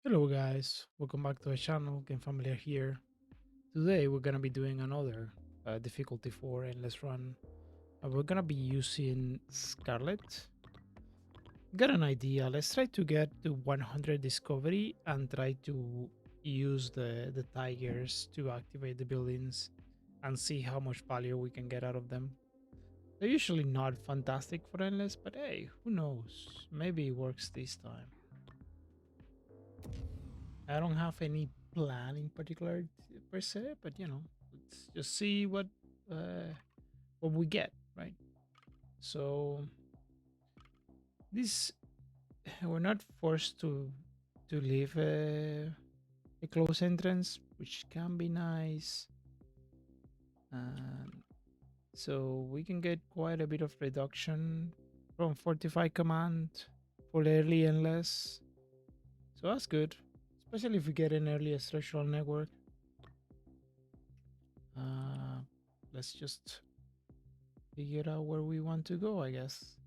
Hello guys, welcome back to the channel, Game Familiar here. Today we're gonna be doing another difficulty 4 endless run. We're gonna be using Scarlet. Got an idea, let's try to get to 100 discovery and try to use the tigers to activate the buildings and see how much value we can get out of them. They're usually not fantastic for endless, but hey, who knows, maybe it works this time. I don't have any plan in particular per se, but let's just see what we get, right? So this we're not forced to leave a close entrance, which can be nice, and so we can get quite a bit of reduction from fortify command for early and less. So that's good, especially if we get an early structural network. Uh, let's just figure out where we want to go, I guess.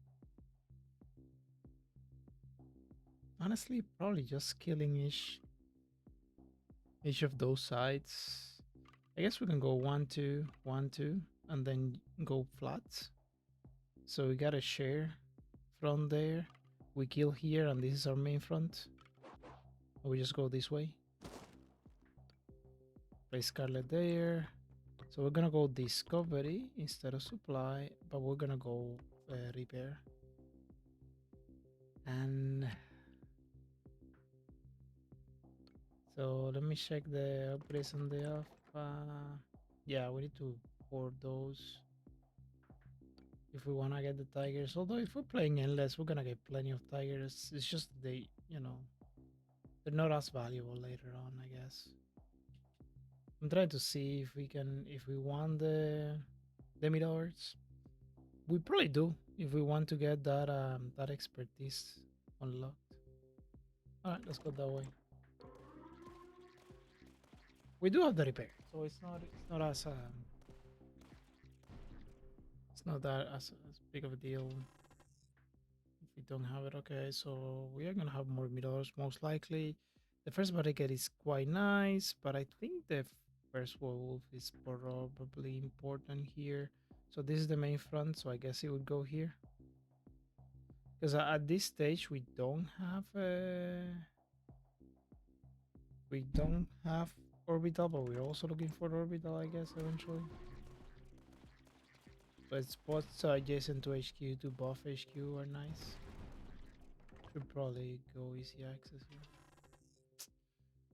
Honestly, probably just killing each of those sides. I guess we can go 1 2 1 2 and then go flat. So we got a share front there. We kill here and this is our main front. Or we just go this way. Place Scarlet there. So we're gonna go discovery instead of supply, but we're gonna go repair. And so let me check the upgrades on the alpha. Yeah, we need to board those if we want to get the tigers. Although if we're playing endless, we're gonna get plenty of tigers. It's just they're not as valuable later on, I guess. I'm trying to see if we want the mid-hours. We probably do if we want to get that expertise unlocked. All right, let's go that way. We do have the repair, so it's not that as big of a deal if we don't have it. Okay, so we are gonna have more middles most likely. The first barricade is quite nice, but I think the first wolf is probably important here. So this is the main front, so I guess it would go here. Because at this stage we don't have orbital, but we're also looking for orbital, I guess, eventually. But spots adjacent to HQ to buff HQ are nice. Should probably go easy access here.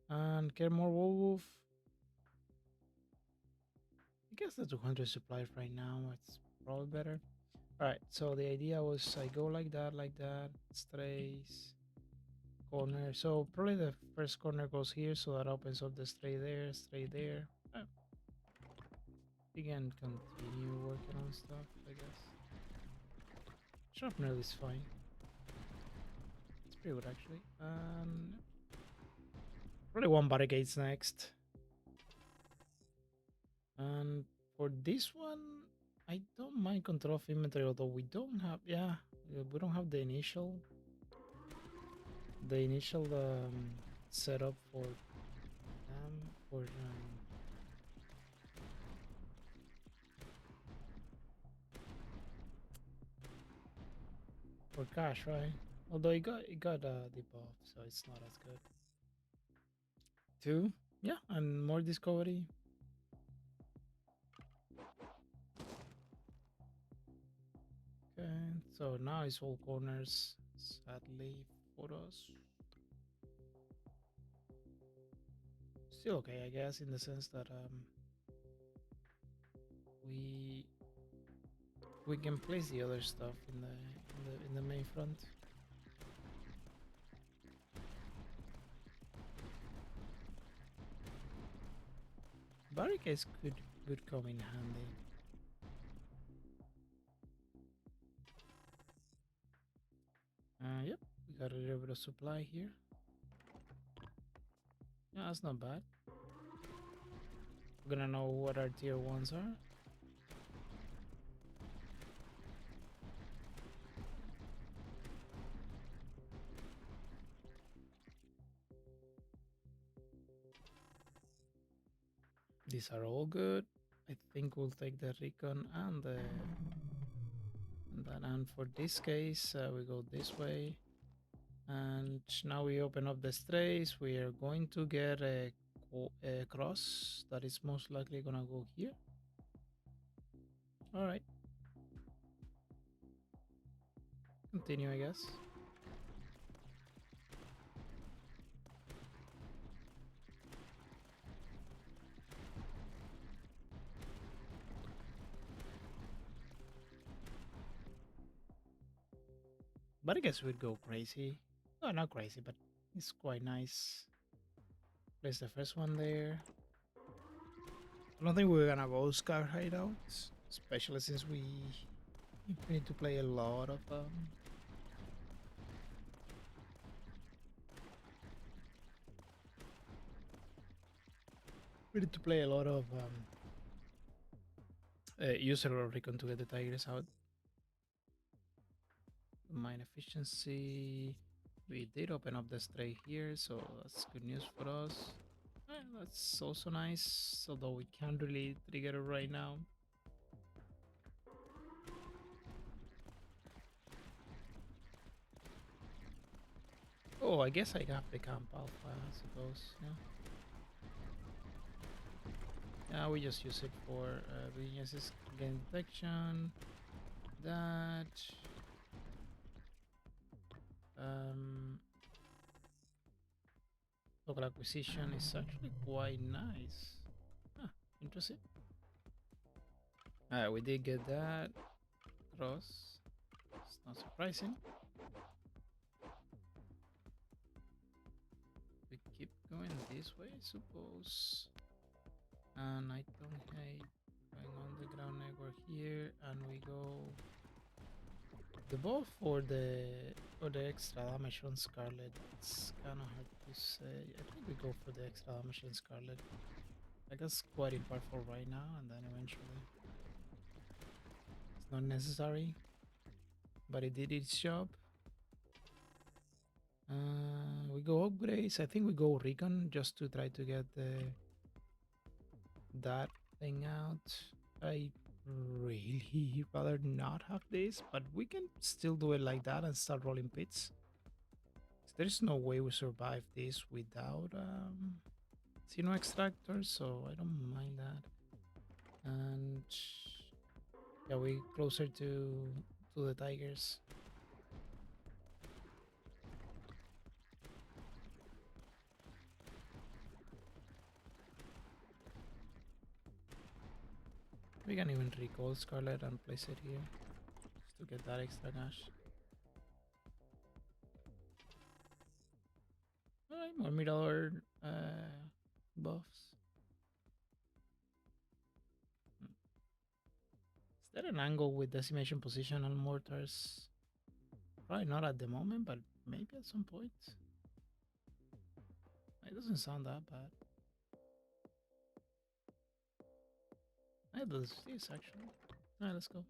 And get more wolf. I guess the 200 supply right now, it's probably better. Alright, so the idea was I go like that, strays, corner. So probably the first corner goes here, so that opens up the stray there. Oh. We can continue working on stuff, I guess. Sharpener is fine. It's pretty good actually. Probably one barricades next. And for this one, I don't mind control of inventory, although we don't have, we don't have the initial setup for for cash, right? Although it got debuffed, so it's not as good. 2, yeah, and more discovery. Okay, so now it's all corners, sadly for us. Still okay, I guess, in the sense that we can place the other stuff in the main front. Barricades could come in handy. Yep, we got a little bit of supply here. Yeah, that's not bad. We're gonna know what our tier 1s are. These are all good. I think we'll take the recon and the and for this case we go this way. And now we open up the strays. We are going to get a cross that is most likely gonna go here. All right, continue, I guess. But I guess we'd go crazy. No, not crazy, but it's quite nice. Place the first one there. I don't think we're gonna go scar hideouts, especially since we need to play a lot of we need to play a lot of user or recon to get the tigers out. Mine efficiency. We did open up the stray here, so that's good news for us. That's also nice, although we can't really trigger it right now. Oh, I guess I have the camp alpha, I suppose. Yeah, we just use it for weaknesses, gain detection. That. Local acquisition is actually quite nice. Huh, interesting. Alright, we did get that cross. It's not surprising. We keep going this way, I suppose. And I don't hate going on the ground network here, and we go the buff or the extra damage on Scarlet. It's kind of hard to say. I think we go for the extra damage on Scarlet. I guess quite impactful right now, and then eventually it's not necessary, but it did its job. We go upgrades. I think we go recon just to try to get that thing out. I really rather not have this, but we can still do it like that and start rolling pits. There's no way we survive this without Xeno extractor, so I don't mind that. And yeah, we closer to the tigers. We can even recall Scarlet and place it here just to get that extra cash. Alright, more middle buffs. Is there an angle with decimation position on mortars? Probably not at the moment, but maybe at some point. It doesn't sound that bad. I does this actually. Alright, let's go.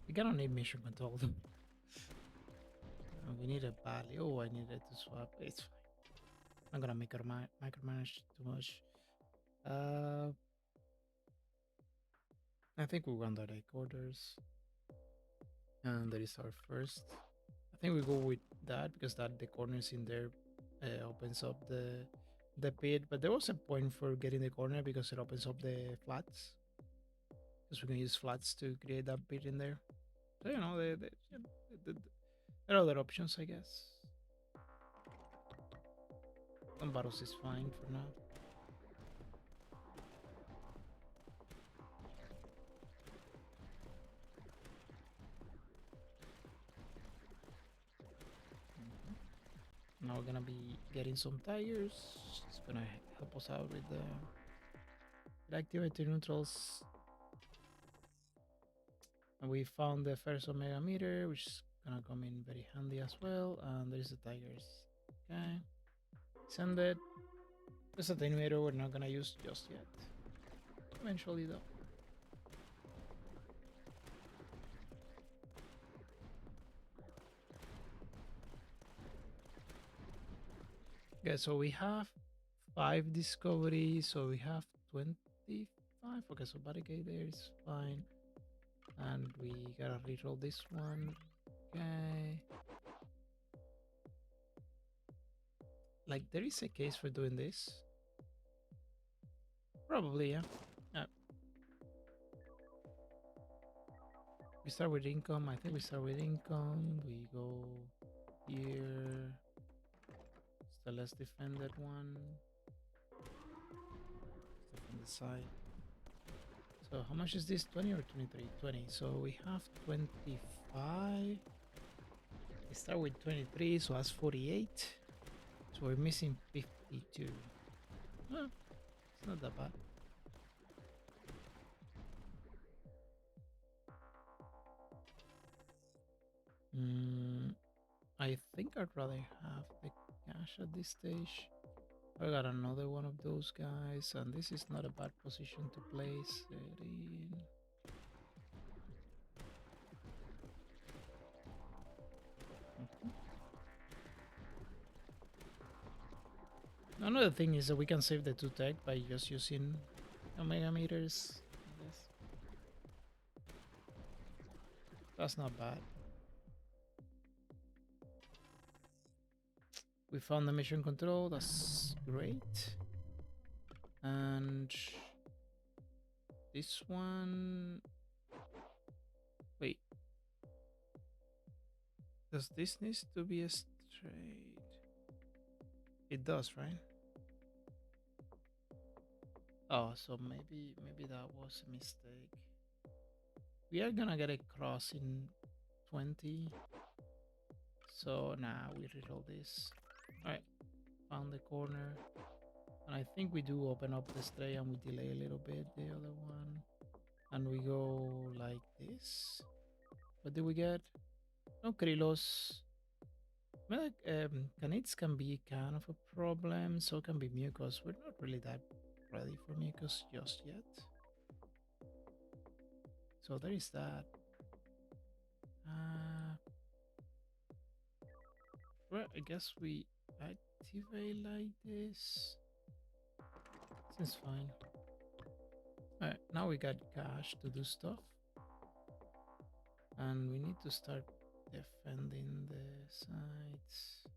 We cannot need mission control. We need a badly. Oh, I needed to swap. It's fine. I'm gonna micromanage too much. I think we run the deck orders. And that is our first. I think we go with that because that the corners in there opens up the pit. But there was a point for getting the corner because it opens up the flats. Because we can use flats to create that pit in there. So you know, there are other options, I guess. Some battles is fine for now. Now we're gonna be getting some tigers. It's gonna help us out with the activated neutrals. And we found the first Omega meter, which is gonna come in very handy as well. And there's the tigers. Okay. Send it. There's a attenuator we're not gonna use just yet. eventually though. Okay, so we have 5 discoveries, so we have 25. Okay, so barricade there is fine. And we gotta reroll this one. Okay. Like, there is a case for doing this. Probably, yeah. We start with income. I think we start with income. We go here. It's the less defended one. Defend the side. So how much is this? 20 or 23? 20. So we have 25. We start with 23, so that's 48. So we're missing 52. Well, it's not that bad. I think I'd rather have the cash at this stage. I got another one of those guys, and this is not a bad position to place it in. Another thing is that we can save the 2 tech by just using Omega meters. Yes. That's not bad. We found the mission control, that's great. And this one, wait, does this need to be a straight? It does, right? Oh, so maybe that was a mistake. We are gonna get a cross in 20. So now we reroll this. Alright, found the corner. And I think we do open up the stray and we delay a little bit the other one. And we go like this. What did we get? No Krylos. CNIDs can be kind of a problem, so can be Mucos. We're not really that ready for Mucos just yet. So there is that. Well, I guess we activate like this. Seems fine. Alright, now we got cash to do stuff. And we need to start defending the sides.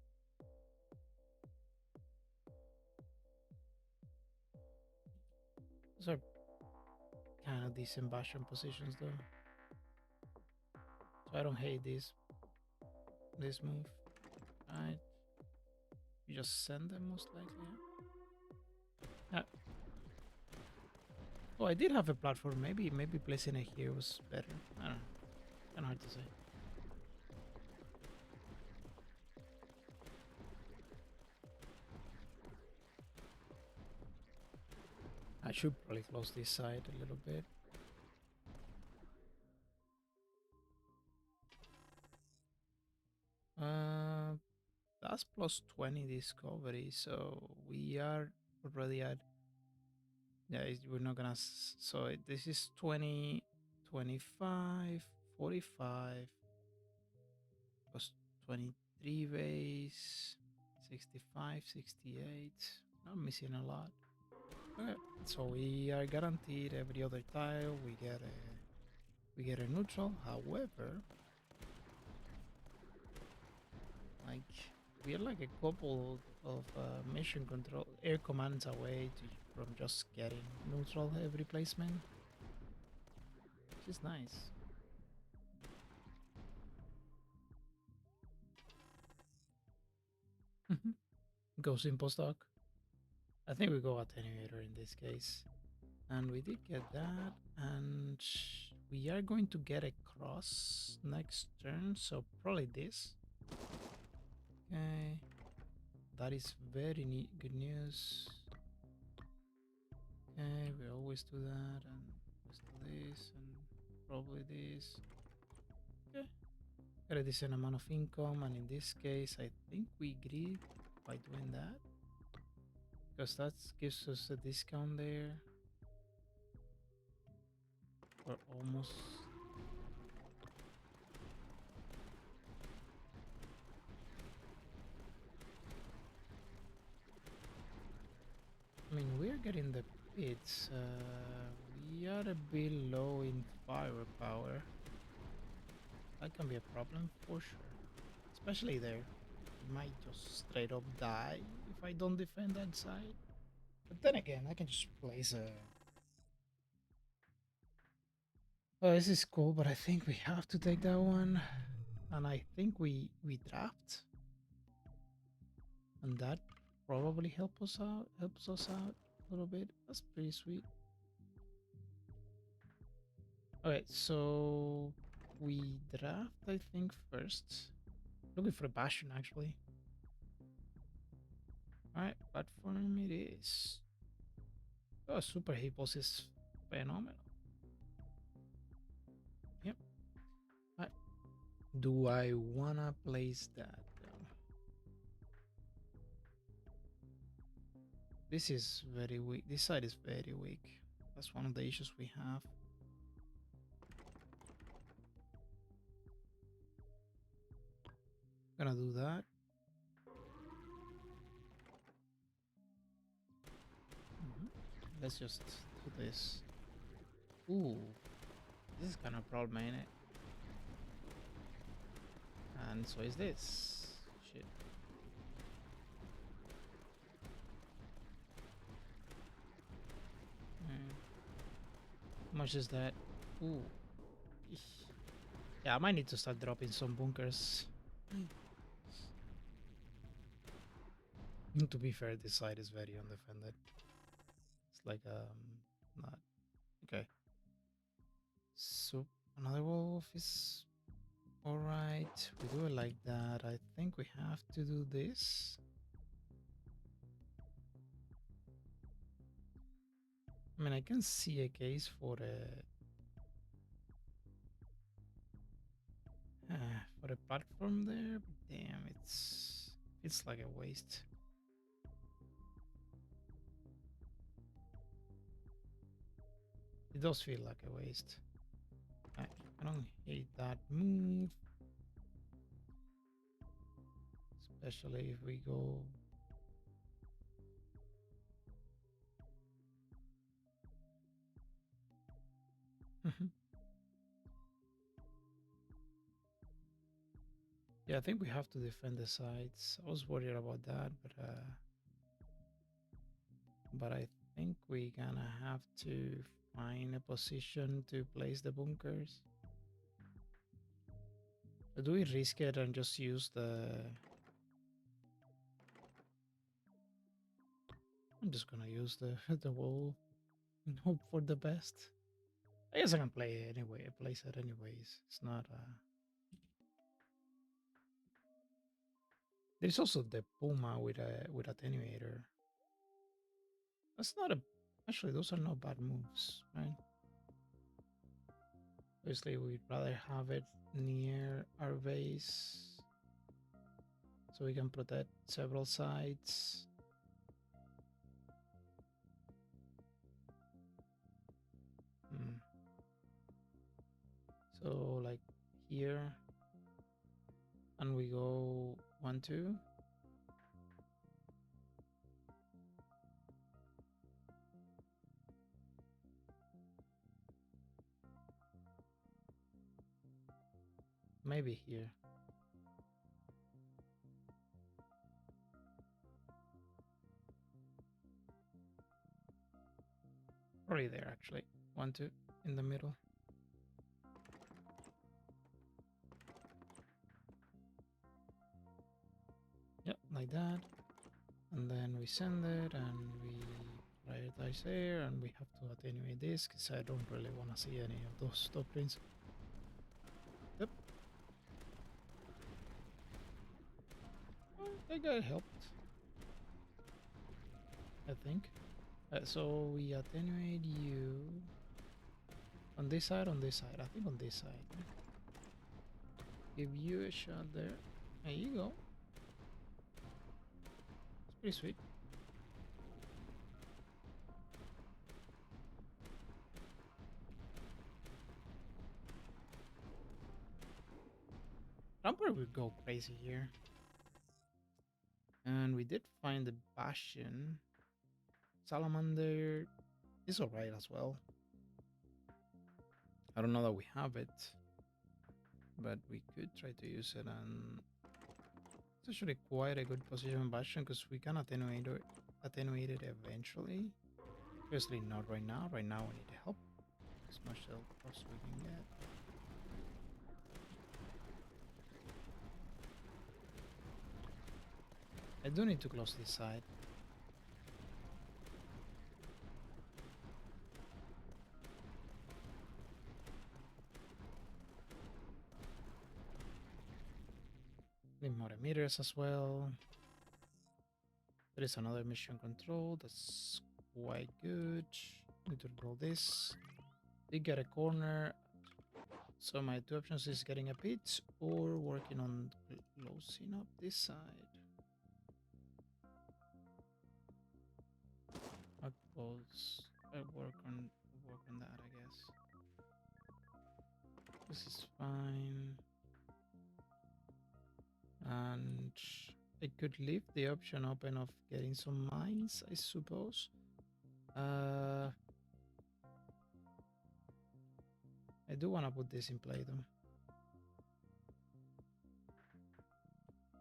Those are kind of decent bastion positions though. So I don't hate this move. Right. You just send them most likely. Yeah. Oh, I did have a platform. Maybe placing it here was better. I don't know. Kind of hard to say. I should probably close this side a little bit. That's plus 20 discovery, so we are already at. Yeah, we're not gonna. So this is 20, 25, 45 plus 23 base, 65, 68. Not missing a lot. Okay, so we are guaranteed every other tile. We get a neutral. However, like we are like a couple of mission control air commands away from just getting neutral every placement, which is nice. Goes in postdoc. I think we go attenuator in this case. And we did get that, and we are going to get a cross next turn, so probably this. Okay, that is very neat, good news. Okay, we always do that, and let's do this, and probably this. Okay, got a decent amount of income, and in this case, I think we greed by doing that, because that gives us a discount there. We're almost. I mean, we're getting the pits. We are a bit low in firepower. That can be a problem for sure. Especially there. I might just straight up die if I don't defend that side. But then again, I can just place a... Oh, this is cool, but I think we have to take that one. And I think we draft. And that probably helps us out a little bit. That's pretty sweet. Okay, so we draft, I think, first. Looking for a bastion, actually. Alright, platform it is. Oh, super hippos is phenomenal. Yep. Alright. Do I wanna place that though? This is very weak. This side is very weak. That's one of the issues we have. Gonna do that. Let's just do this. Ooh, this is kind of a problem, ain't it? And so is this. Shit. How much is that? Ooh. Yeah, I might need to start dropping some bunkers. To be fair, this side is very undefended. It's like not okay. So another wolf is alright. We do it like that. I think we have to do this. I mean, I can see a case for a platform there, but damn, it's like a waste. It does feel like a waste. I don't hate that move, especially if we go. Yeah, I think we have to defend the sides. I was worried about that, but I think we're gonna have to find a position to place the bunkers. Or do we risk it and just use the... I'm just gonna use the the wall and hope for the best. I guess I can play it anyway. Place it anyways. It's not. There's also the Puma with attenuator. That's not a. Actually, those are not bad moves, right? Obviously, we'd rather have it near our base so we can protect several sides. So like here, and we go 1, 2. Maybe here. Probably there actually. 1, 2 in the middle. Yep, like that. And then we send it and we prioritize there, and we have to attenuate this because I don't really want to see any of those doctrines. Yep. I think it helped. I think. So we attenuate you on this side, I think on this side. Give you a shot there. There you go. It's pretty sweet. Probably would go crazy here. And we did find the Bastion. Salamander is alright as well. I don't know that we have it, but we could try to use it, and it's actually quite a good position Bastion because we can attenuate it eventually. Obviously not right now. Right now we need help as much help as we can get. I do need to close this side. Need more emitters as well. There is another mission control. That's quite good. Need to roll this. Did get a corner. So my two options is getting a pit or working on closing up this side. I suppose I work on that, I guess. This is fine. And I could leave the option open of getting some mines, I suppose. I do want to put this in play though.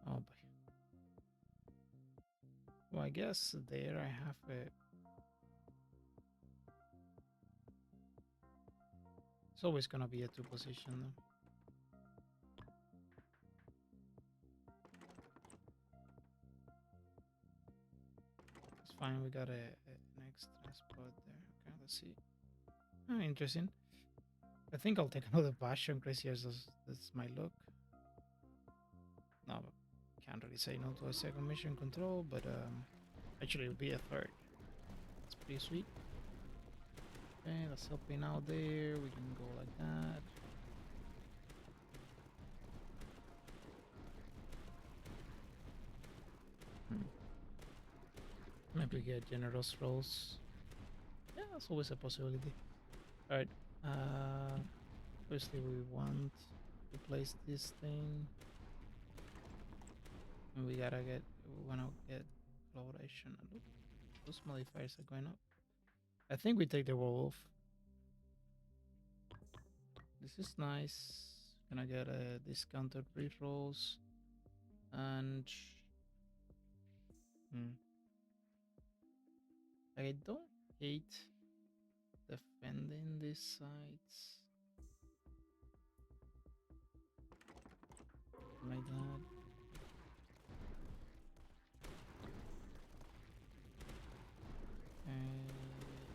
Oh boy. Well, I guess there I have a... It's always gonna be a 2 position though. It's fine, we got an extra spot there. Okay, let's see. Oh, interesting. I think I'll take another Bastion, crazy as that's my look. No, can't really say no to a second mission control, but actually it'll be a third. It's pretty sweet. Okay, that's helping out there. We can go like that. Maybe get generous rolls. Yeah, that's always a possibility. Alright. Obviously we want to place this thing. And we wanna get exploration. Look, those modifiers are going up. I think we take the wolf. This is nice. Gonna get a discounted rerolls. And I don't hate defending these sides like that.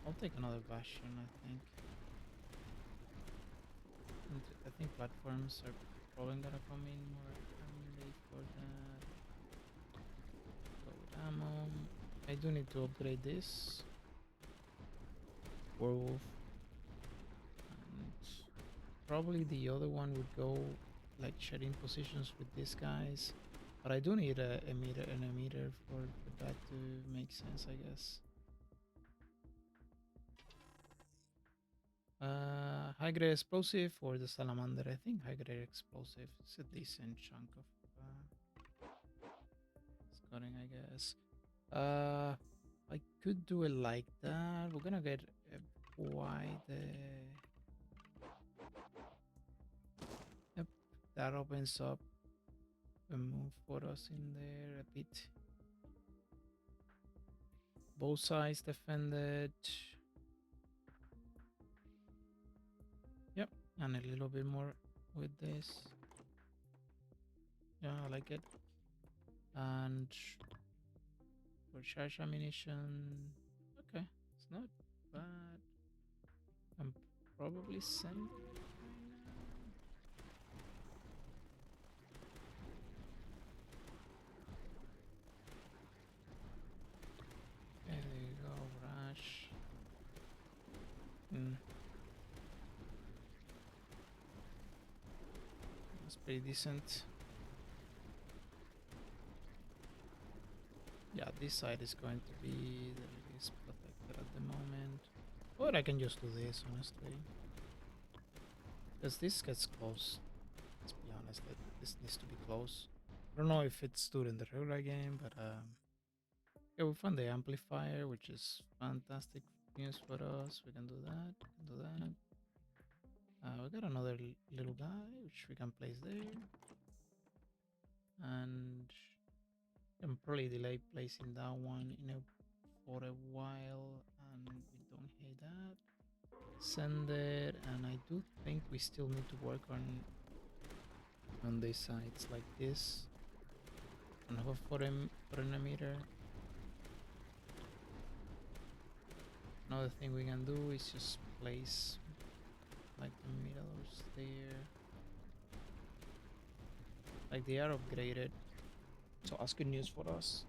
I'll take another Bastion, I think. And I think platforms are probably gonna come in more handy for that. Load ammo. I do need to upgrade this. Werewolf. And probably the other one would go like sharing positions with these guys. But I do need an emitter for that to make sense, I guess. High grade explosive or the salamander? I think high grade explosive is a decent chunk of scoring, I guess. I could do it like that. We're gonna get quite yep, that opens up a move for us in there a bit. Both sides defended. Yep, and a little bit more with this. Yeah, I like it. And for charge ammunition, okay, it's not bad. I'm probably sending it right now. Okay, there you go, rush. That's pretty decent. Yeah, this side is going to be the least protected at the moment. Or I can just do this, honestly. Because this gets close. Let's be honest. honest, that this needs to be close. I don't know if it's during the regular game, but yeah, we found the amplifier, which is fantastic news for us. We can do that. We can do that. We got another little guy, which we can place there. And can probably delay placing that one for a while, and we don't hate that. Send it, and I do think we still need to work on these sides like this. And have a for an emitter. Another thing we can do is just place like the mirrors there. Like they are upgraded. So that's good news for us.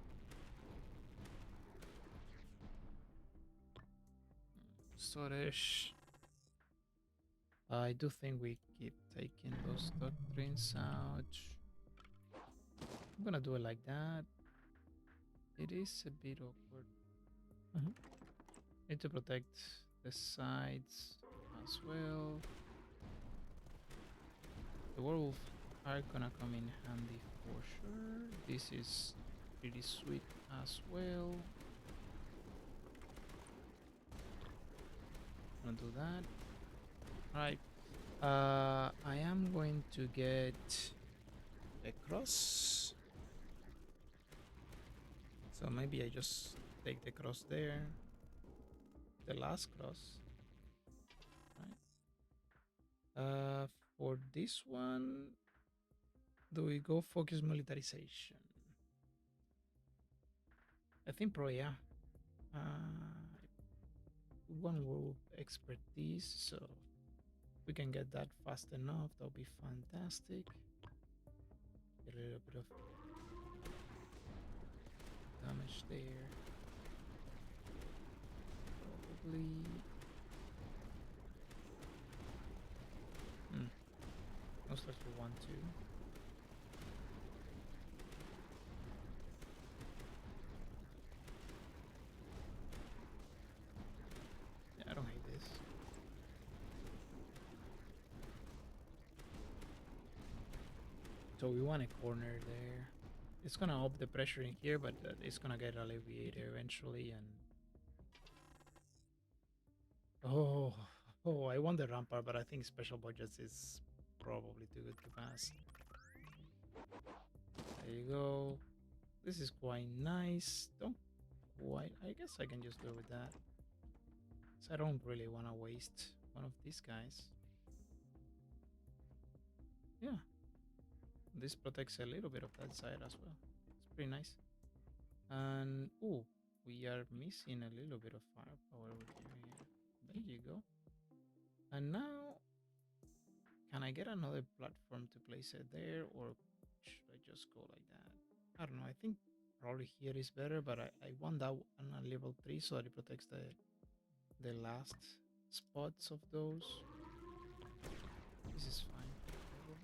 Storage. I do think we keep taking those doctrines out. I'm gonna do it like that. It is a bit awkward. Need to protect the sides as well. The werewolf are gonna come in handy for sure. This is pretty sweet as well. Gonna do that. Right. I am going to get a cross. So maybe I just take the cross there. The last cross. Right. For this one, do we go focus militarization? I think probably yeah. One werewolf expertise, so we can get that fast enough. That'll be fantastic. Get a little bit of damage there. Probably. Most likely 1, 2. Yeah, I don't hate this. So we want a corner there. It's gonna up the pressure in here, but it's gonna get alleviated eventually. And oh, I want the rampart, but I think special budgets is probably too good to pass. There you go. This is quite nice. Don't quite. I guess I can just go with that. So I don't really want to waste one of these guys. Yeah. This protects a little bit of that side as well. It's pretty nice. And oh, we are missing a little bit of firepower with you here. There you go. And now, can I get another platform to place it there, or should I just go like that? I don't know. I think probably here is better, but I want that on a level 3 so that it protects the last spots of those. This is fine, probably.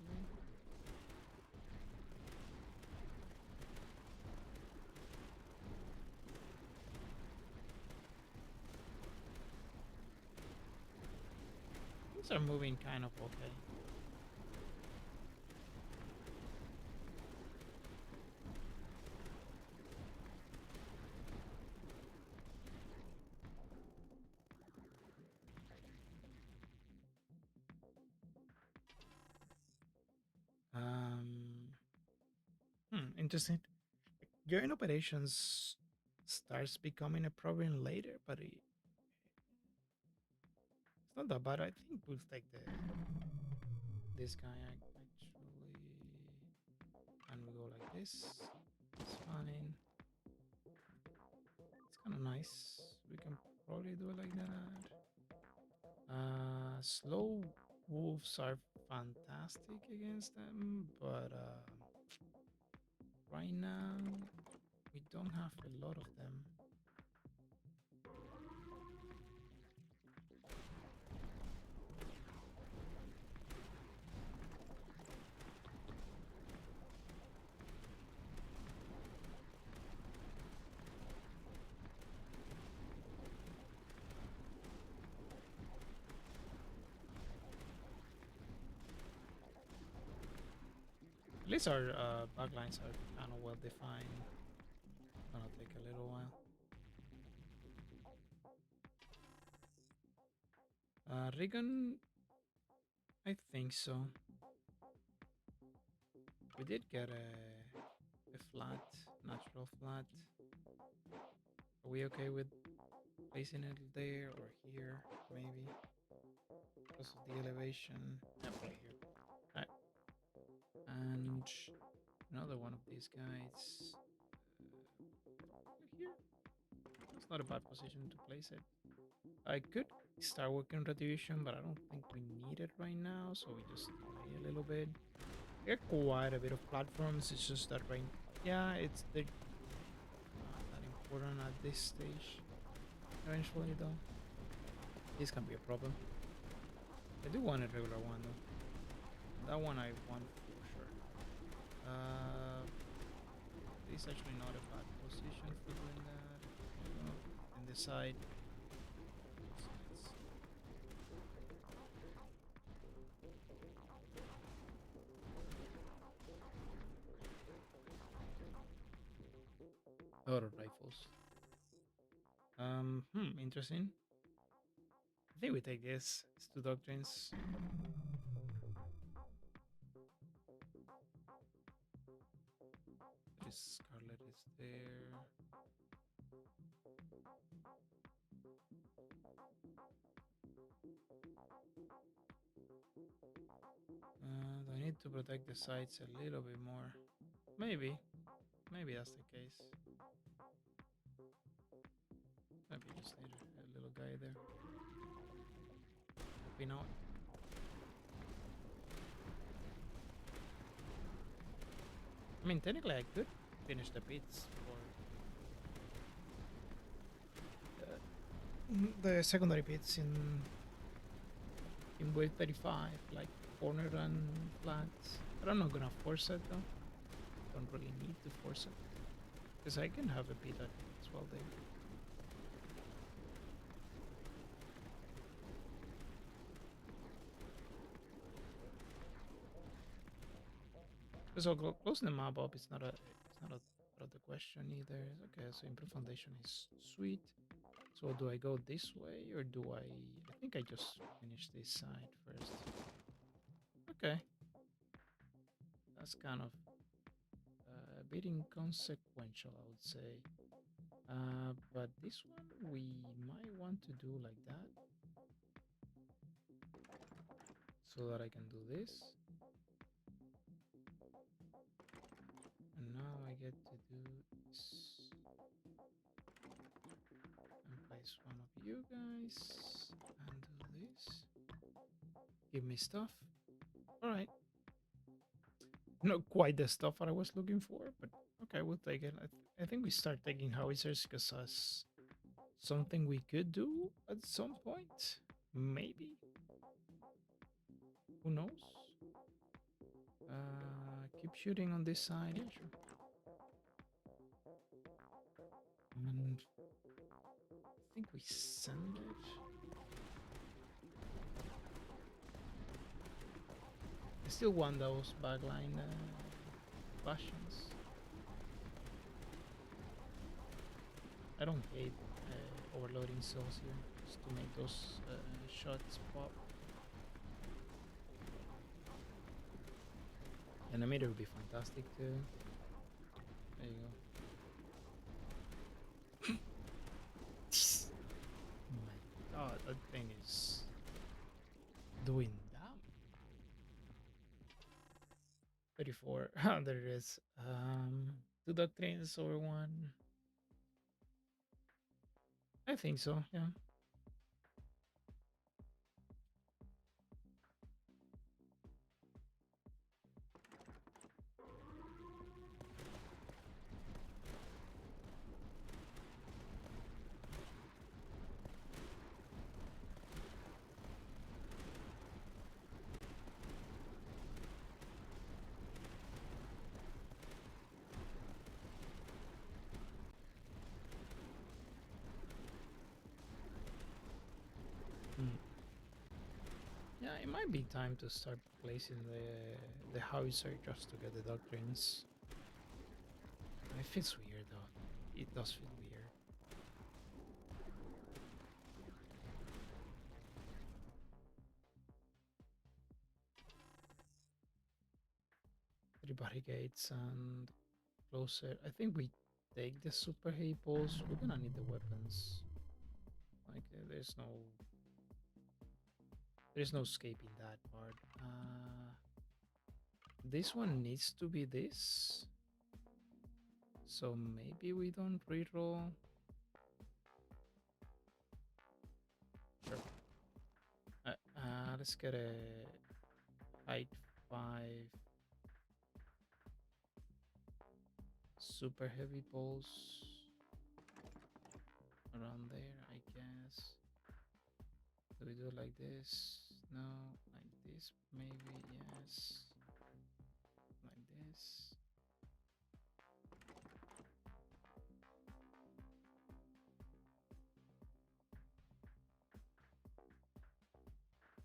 Things are moving kind of okay. Interesting. Joint operations starts becoming a problem later, but it's not that bad. I think we'll take this guy actually, and we go like this. It's fine. It's kind of nice. We can probably do it like that. Slow wolves are fantastic against them, but right now we don't have a lot of them. least our backlines are kind of well defined. Gonna take a little while. Rigon, I think so. We did get a flat, natural flat. Are we okay with placing it there or here, maybe? Because of the elevation. Yeah, probably here. Alright. And another one of these guys. Here. That's not a bad position to place it. I could start working on retribution, but I don't think we need it right now, so we just delay a little bit. We got quite a bit of platforms. It's just that right, yeah, it's not that important at this stage. Eventually, though, this can be a problem. I do want a regular one though. That one I want for sure. This is actually not a bad position for doing that. In the side. Auto rifles. Interesting. I think we take this. It's 2 doctrines. This Scarlet is there. I need to protect the sides a little bit more. Maybe that's the case. Maybe just need a little guy there. Maybe not. I mean, technically I could finish the pits for the secondary pits in wave 35, like corner and flats. But I'm not gonna force it though. Don't really need to force it. Because I can have a pit as well there. So closing the map up is not out of the question either. Okay, so improve foundation is sweet. So do I go this way or do I think I just finish this side first. Okay. That's kind of a bit inconsequential, I would say. But this one we might want to do like that. So that I can do this. And now I get to do this. And place one of you guys. And do this. Give me stuff. Alright. Not quite the stuff that I was looking for, but okay, we'll take it. I think we start taking howitzers because that's something we could do at some point. Maybe. Who knows? Keep shooting on this side. Yeah, sure. And I think we send it. I still want those backline bastions. I don't hate overloading cells here, just to make those shots pop. And the meter would be fantastic too. There you go. Oh my god, that thing is doing damn. 34. There it is. 2 doctrines over 1. I think so, yeah. It might be time to start placing the howitzer just to get the doctrines. It feels weird though. It does feel weird. Three barricades and closer. I think we take the super heavy balls. We're gonna need the weapons. Like there's no escaping that part. This one needs to be this. So maybe we don't reroll. Sure. Let's get a height 5 super heavy balls around there, I guess. Do we do it like this? No, like this, maybe, yes. Like this.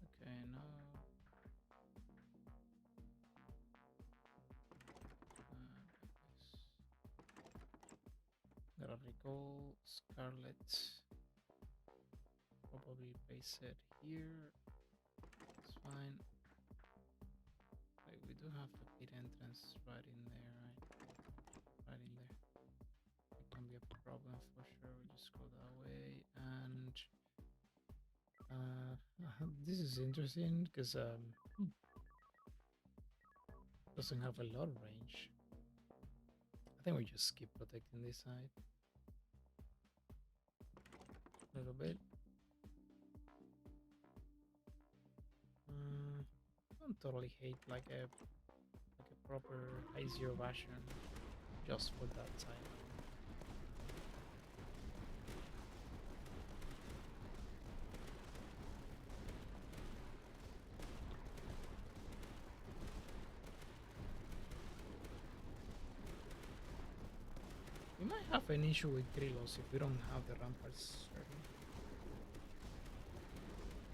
Okay, no. Gotta recall Scarlet. Probably base it here. It's fine. Like we do have a pit entrance right in there, right? Right in there. It can be a problem for sure. We just go that way, and this is interesting because doesn't have a lot of range. I think we just keep protecting this side a little bit. I don't totally hate like a proper high zero version just for that side. We might have an issue with Krylos if we don't have the ramparts ready.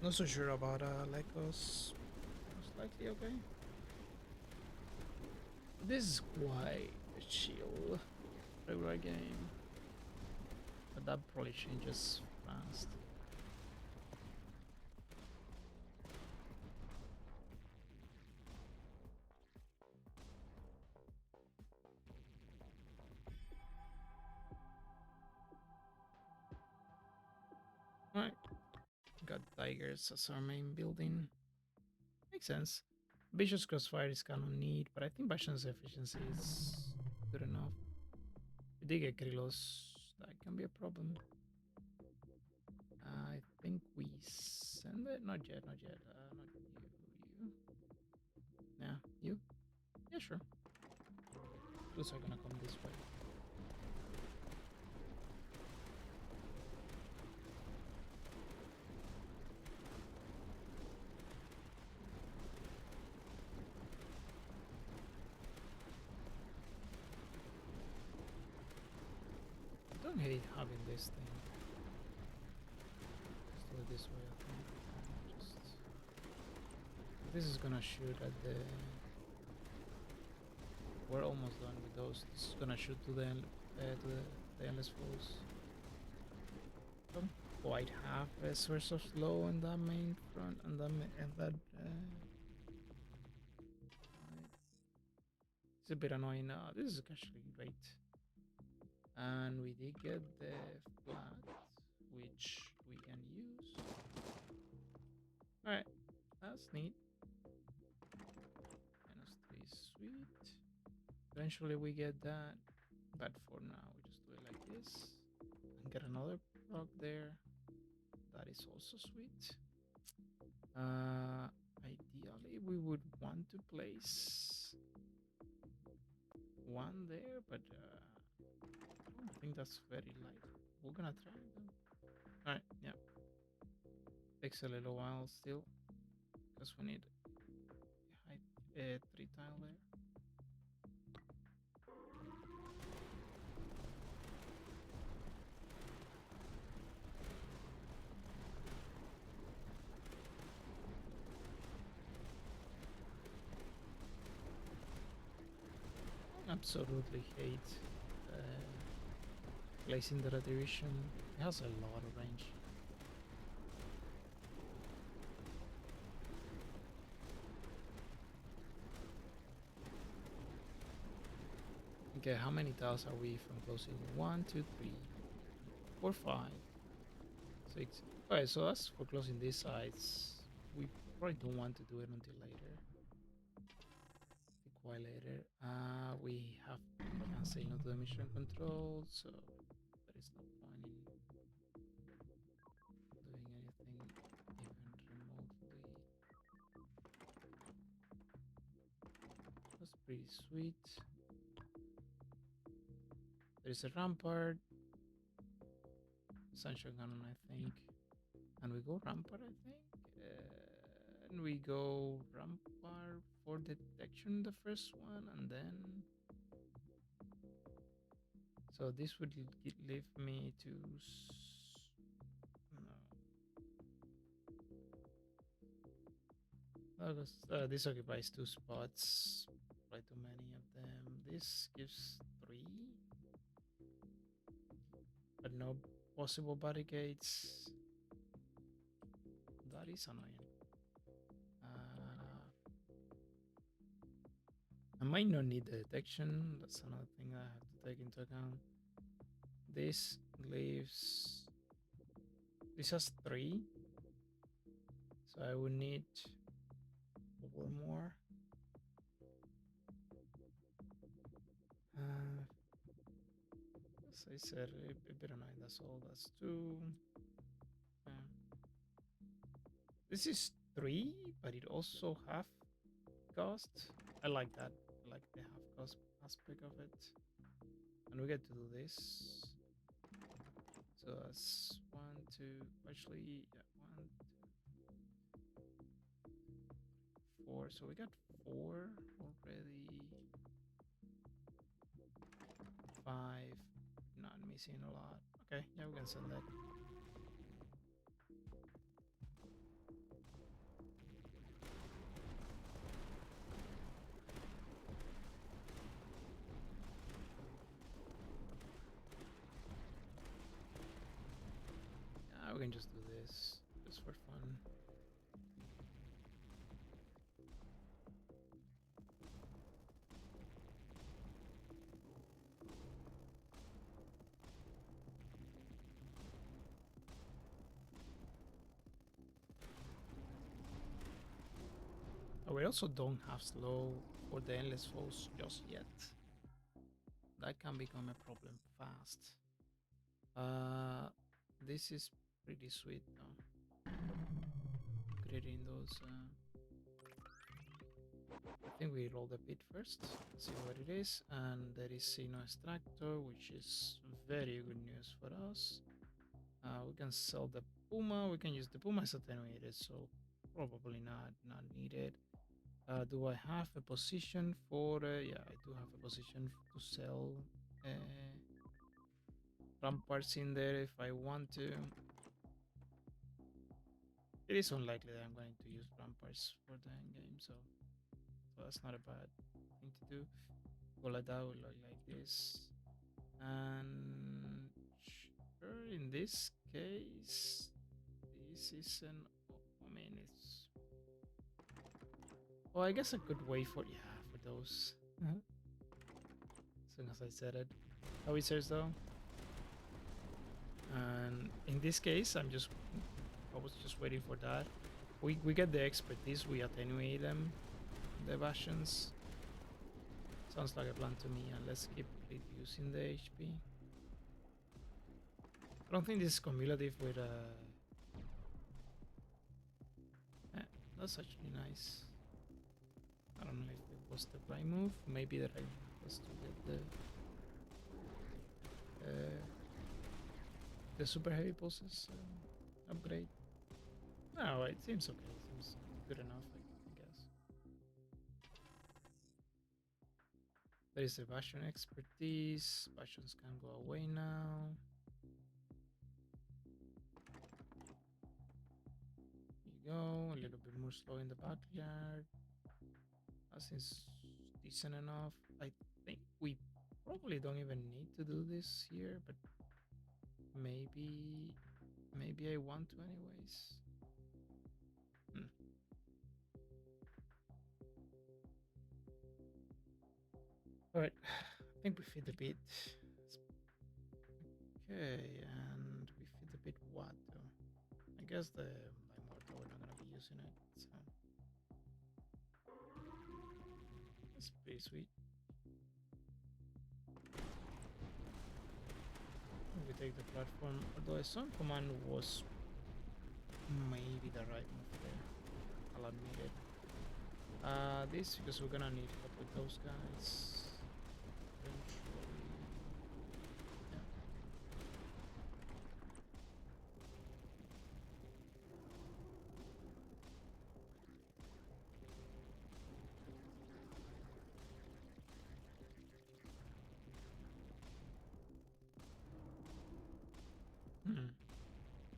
Not so sure about Lecos. Most likely okay. This is quite a chill regular game, but that probably changes fast. Alright, got tigers as our main building. Makes sense. Vicious Crossfire is kind of neat, but I think Bastion's efficiency is good enough. We did get Krylos, that can be a problem. I think we send it? Not yet, not yet. Not you. Yeah, you? Yeah, sure. Looks are gonna come this way. I don't hate having this thing. Let's do it this way, I think. This is gonna shoot at the... We're almost done with those. This is gonna shoot to the endless flows. Don't quite have a source of slow in that main front and that it's a bit annoying. This is actually great. And we did get the flat, which we can use. Alright, that's neat. -3 is sweet. Eventually we get that, but for now we just do it like this. And get another rock there. That is also sweet. Ideally we would want to place one there, but I think that's very light. We're gonna try it though. Alright, yeah. Takes a little while still, because we need a 3 tile there. absolutely hate placing the division. It has a lot of range. Okay, how many tiles are we from closing? 1, 2, 3, 4, 5, 6. Okay, so as for closing these sides, we probably don't want to do it until later. Quite later. We have can say no to the mission control, so there is no point in doing anything even remotely. That's pretty sweet. There is a rampart, sunshine cannon, I think, and we go rampart, I think, and we go rampart for detection, the first one, and then. So this would leave me to. No. This occupies 2 spots. Probably too many of them. This gives 3. But no possible barricades. That is annoying. I might not need the detection. That's another thing I have to take into account. This leaves. This has 3. So I would need 4 more. As I said, a bit annoying. That's all. That's 2. This is 3, but it also half cost. I like that. I like the half cost aspect of it. And we get to do this. So that's 1, 2, actually, yeah, 1, 2, 4. So we got 4 already. 5. Not missing a lot. Okay, yeah, we can send that. We can just do this just for fun. We also don't have slow for the endless foes just yet. That can become a problem fast. This is pretty sweet though. Creating those. I think we roll the pit first. See what it is, and there is Sino Extractor, which is very good news for us. We can sell the Puma. We can use the Puma as attenuated, so probably not needed. Do I have a position for? Yeah, I do have a position to sell ramparts in there if I want to. It is unlikely that I'm going to use ramparts for the end game, so that's not a bad thing to do. Go like that, will look like this, and sure, in this case, this is an. I mean, it's. Well, I guess I could wait for those. As soon as I said it, howitzers though. And in this case, I was just waiting for that. We get the expertise, we attenuate them, the bastions. Sounds like a plan to me, and let's keep reducing the HP. I don't think this is cumulative with that's actually nice. I don't know if it was the right move. Maybe the right move was to get the super heavy pulses upgrade. No, it seems okay. It seems good enough, I guess. There is a bastion expertise. Bastions can go away now. Here you go. A little bit more slow in the backyard. That seems decent enough. I think we probably don't even need to do this here, but maybe I want to anyways. All right, I think we feed the bit. Okay, and we feed the bit what though? I guess the mortar, we're not gonna be using it, so that's pretty sweet. We take the platform, although a sun command was maybe the right move there. I'll admit it. This because we're gonna need help with those guys eventually. Yeah.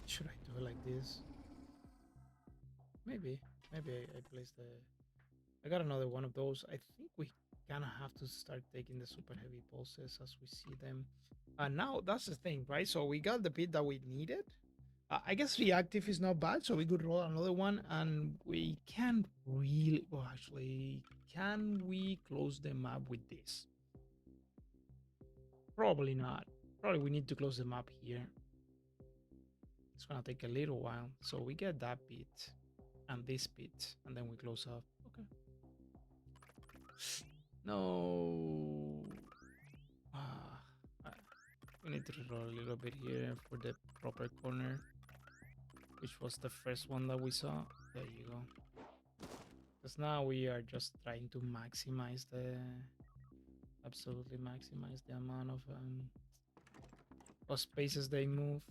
Should I do it like this? Maybe I place the. I got another one of those. I think we kind of have to start taking the super heavy pulses as we see them. Now that's the thing, right? So we got the bit that we needed. I guess reactive is not bad, so we could roll another one, and we can't really. Well, actually, can we close the map with this? Probably not. Probably we need to close the map here. It's gonna take a little while, so we get that bit and this bit, and then we close up. Okay. No. Ah, we need to roll a little bit here for the proper corner, which was the first one that we saw. There you go. Because now we are just trying to maximize absolutely maximize the amount of spaces they move.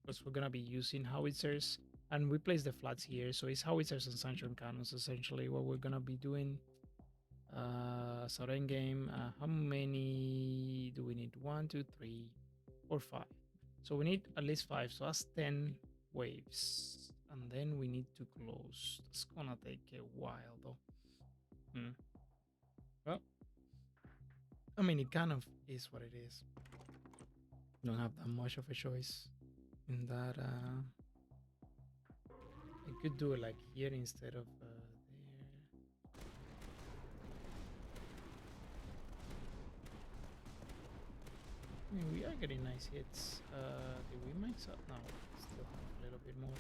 Because we're gonna be using howitzers, and we place the flats here, so it's howitzers and sunshine cannons essentially what we're gonna be doing. So end game, how many do we need? 1, 2, 3, 4, 5. So we need at least 5, so that's 10 waves, and then we need to close. That's gonna take a while though. Well, I mean, it kind of is what it is. Don't have that much of a choice in that. I could do it like here instead of there. I mean, we are getting nice hits. Did we max up? No, still have a little bit more.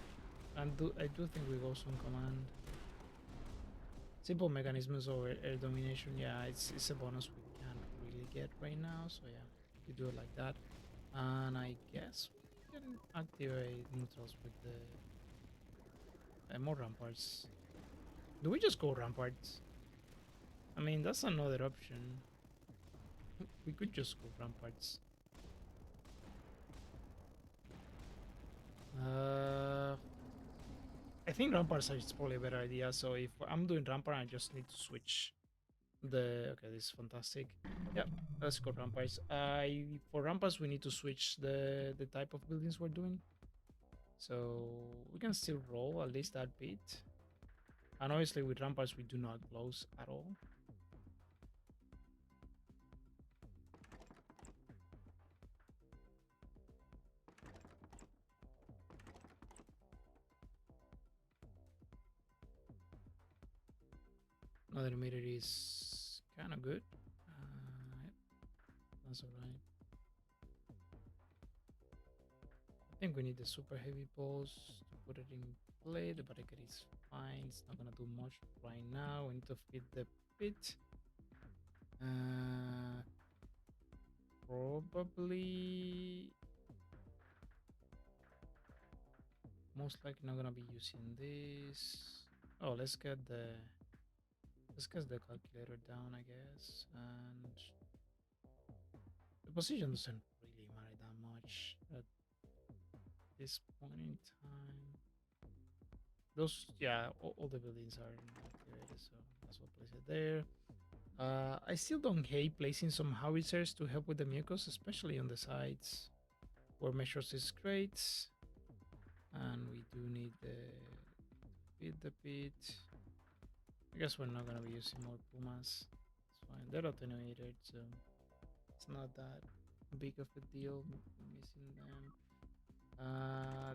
And I do think we go some command. Simple mechanisms over air domination. Yeah, it's a bonus we can't really get right now. So yeah, we do it like that. And I guess we can activate neutrals with the more ramparts. Do we just go ramparts? I mean, that's another option. We could just go ramparts. I think ramparts is probably a better idea. So if I'm doing rampart, I just need to switch okay, this is fantastic. Yeah, let's go ramparts. For ramparts we need to switch the type of buildings we're doing. So we can still roll at least that bit. And obviously with ramparts we do not close at all. Another meter is kind of good. Yep, that's alright. I think we need the super heavy balls to put it in play. The barricade is fine. It's not gonna do much right now. We need to feed the pit. Probably most likely not gonna be using this. Oh, let's get the calculator down, I guess. And the position doesn't really matter that much at this point in time. Those, yeah, all the buildings are activated, so that's what place it there. I still don't hate placing some howitzers to help with the mucos, especially on the sides where measures is great. And we do need the pit. I guess we're not gonna be using more pumas. It's fine. They're attenuated, so It's not that big of a deal missing them.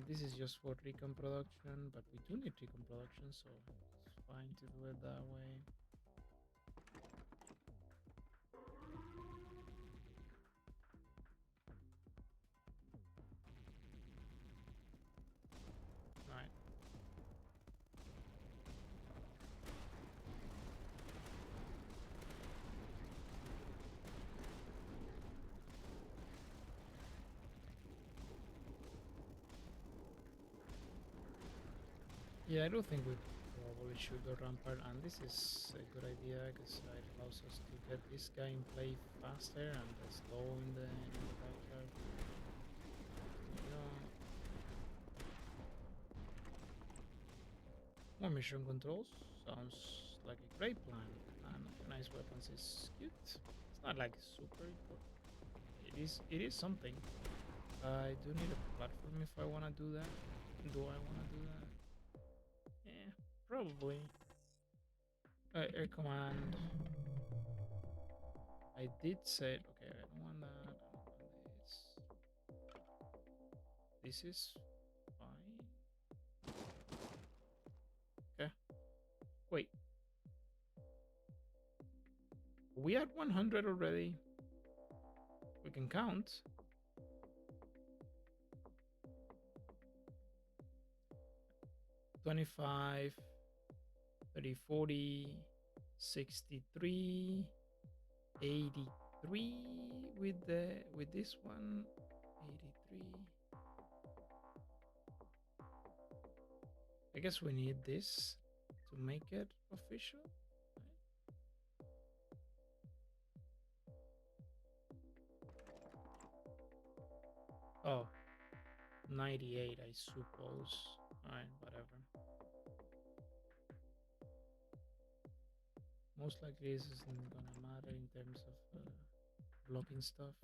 This is just for recon production, but we do need recon production, so it's fine to do it that way. Right. Yeah, I do think we probably should go rampart, and this is a good idea because it allows us to get this guy in play faster and slow in the backyard. You know, more mission controls sounds like a great plan, and nice weapons is cute. It's not like super important. It is something. I do need a platform if I want to do that. Do I want to do that? Yeah, probably. Air command. I did say, okay, I don't want that. I don't want this. This is fine. Okay. Wait. We at 100 already. We can count. 25, 30, 40, 63, 83 with this one. 83. I guess we need this to make it official. Oh, 98, I suppose. Alright, whatever. Most likely this isn't gonna matter in terms of blocking stuff.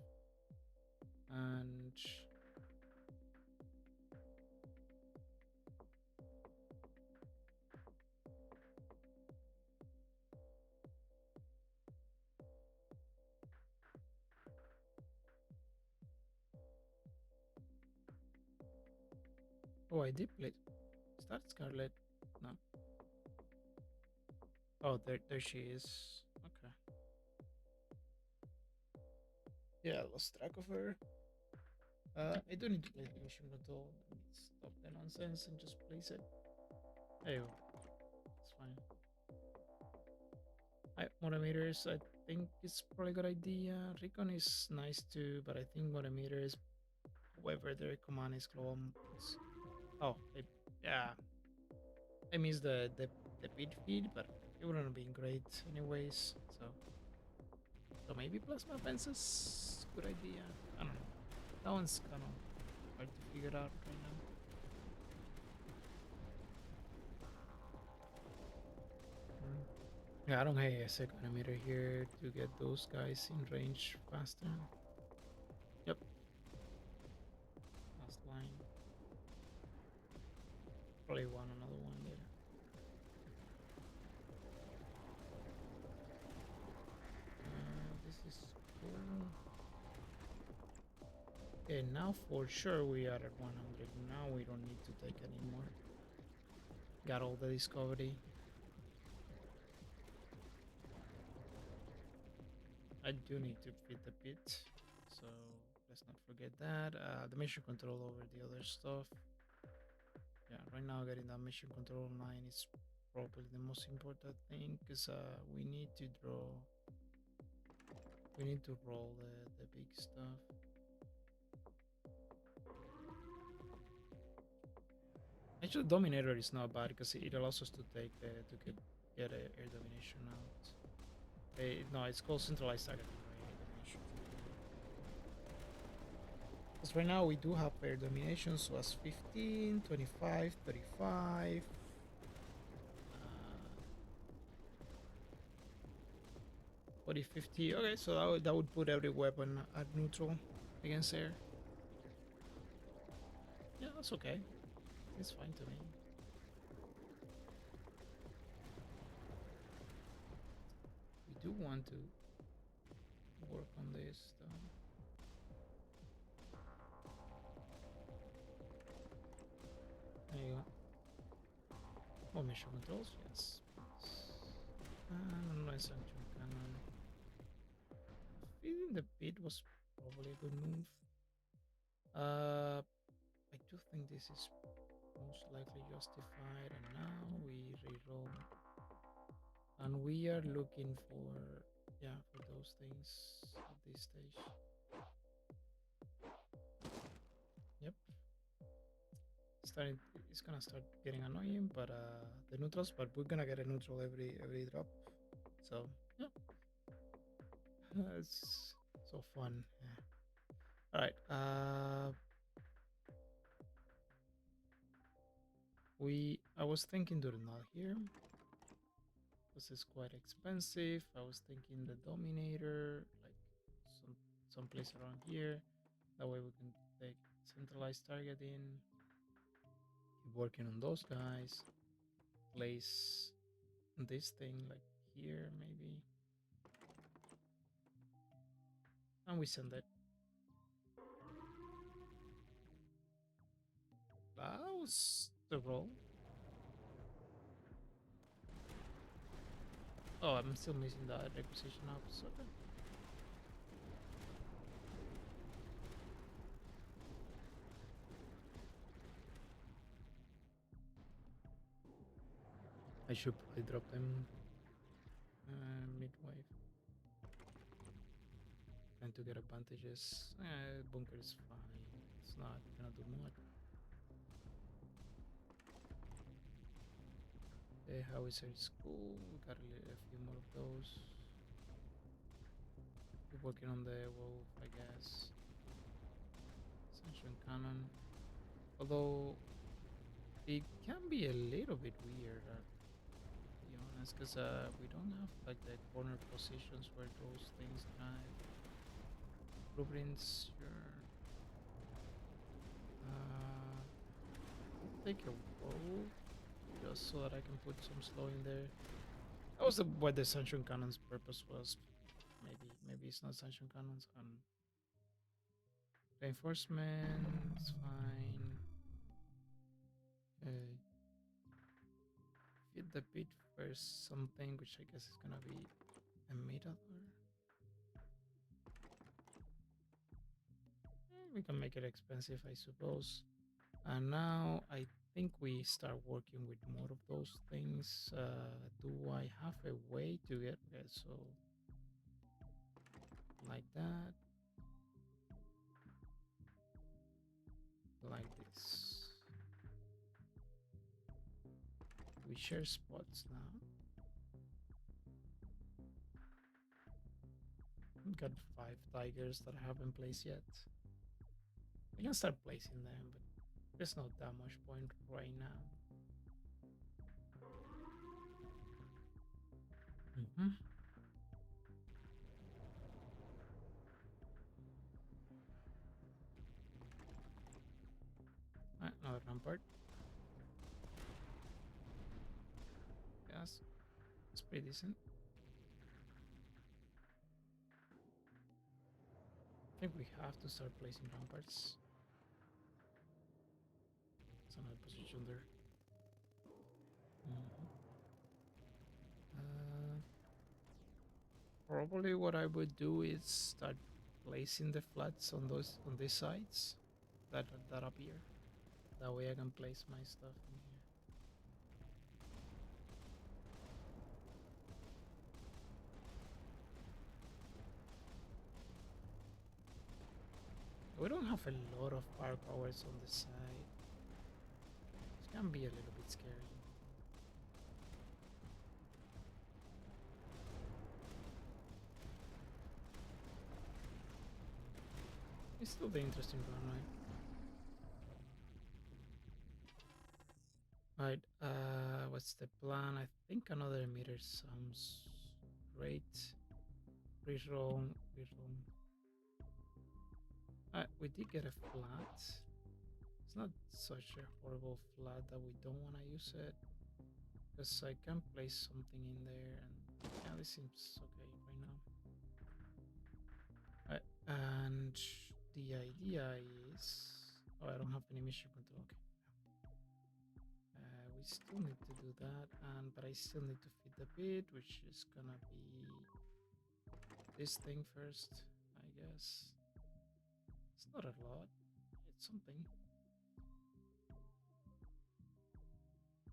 And oh, I did play. Is that Scarlet? No. Oh, there she is. Okay. Yeah, I lost track of her. I don't need to play the mission control. Let me stop the nonsense and just place it. There you go. It's fine. Motometers, I think it's probably a good idea. Recon is nice too, but I think motometers, whoever their command is global. Oh, yeah. I missed the pit feed, but it wouldn't have been great anyways. So maybe plasma fences, good idea. I don't know. That one's kind of hard to figure out right now. Yeah, I don't have a second emitter here to get those guys in range faster. Yep. Last line. Probably want another one later. This is cool. Okay, now for sure we are at 100. Now we don't need to take any more. Got all the discovery. I do need to feed the pit, so let's not forget that. The mission control over the other stuff. Yeah, right now getting that mission control online is probably the most important thing because we need to roll the big stuff. Actually, Dominator is not bad because it allows us to take to get air domination out. No, it's called centralized targeting. Because right now we do have air domination, so as 15, 25, 35. 40, 50. Okay, so that would put every weapon at neutral against air. Yeah, that's okay. It's fine to me. We do want to work on this though. There you go. More mission controls, yes. And nice action cannon. Feeding the pit was probably a good move. I do think this is most likely justified, and now we reroll. And we are looking for, yeah, for those things at this stage. Yep. It's gonna start getting annoying, but the neutrals, but we're gonna get a neutral every drop. So yeah. It's so fun. Yeah. All right. I was thinking do not here. This is quite expensive. I was thinking the Dominator, like some place around here. That way we can take centralized targeting. Keep working on those guys. Place this thing like here maybe. And we send it. That was the roll. Oh, I'm still missing the requisition up. So okay. I should probably drop them midway. Trying to get advantages. Bunker is fine. It's not gonna do much. How is it school? We got a few more of those. Keep working on the wolf, I guess. Sanction cannon. Although it can be a little bit weird, to be honest, because we don't have like the corner positions where those things drive. Blueprints, sure. Take a wolf just so that I can put some slow in there. That was what the sanction cannon's purpose was. Maybe it's not sanction cannons. Reinforcement, it's fine. Okay. Feed the pit first something, which I guess is gonna be a Matador. We can make it expensive, I suppose. And now I think we start working with more of those things. Do I have a way to get okay, so like that, like this. We share spots now. We've got 5 tigers that I haven't placed yet. We can start placing them, but there's not that much point right now. Another rampart. Yes, it's pretty decent. I think we have to start placing ramparts. It's another position there. Probably what I would do is start placing the flats on these sides that appear. That way I can place my stuff in here. We don't have a lot of firebowers on the side. It can be a little bit scary. It's still the interesting one, right? Right, what's the plan? I think another emitter sounds great. Reroll. We did get a flat. It's not such a horrible flat that we don't want to use it. Because I can place something in there and yeah, this seems okay right now. And the idea is, oh, I don't have any mission control. Okay. We still need to do that, but I still need to feed the pit, which is gonna be this thing first, I guess. It's not a lot. It's something.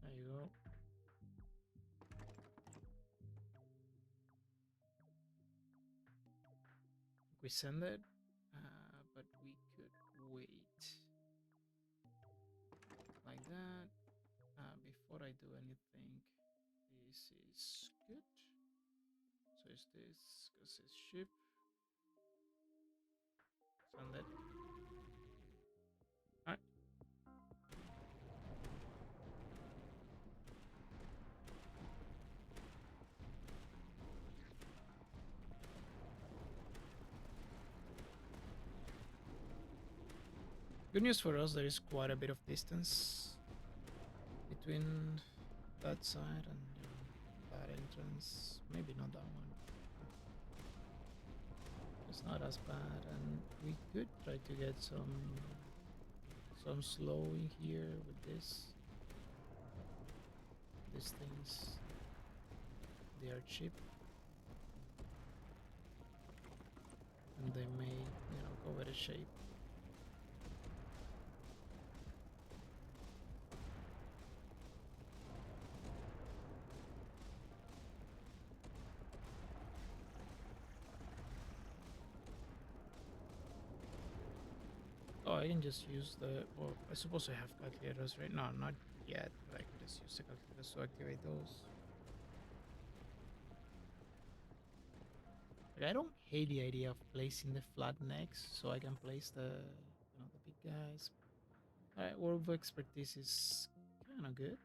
There you go. We send it, but we could wait like that. Before I do anything, this is good. So is this because it's ship? Send it. Alright. Good news for us, there is quite a bit of distance between that side and that entrance. Maybe not that one. It's not as bad, and we could try to get some slow in here with this. These things, they are cheap, and they may, go with a shape. Oh, I can just use the, well, I suppose I have calculators right now, not yet, but I can just use the calculators to activate those. Like, I don't hate the idea of placing the flat next, so I can place the, the big guys. Alright, World of Expertise is kind of good.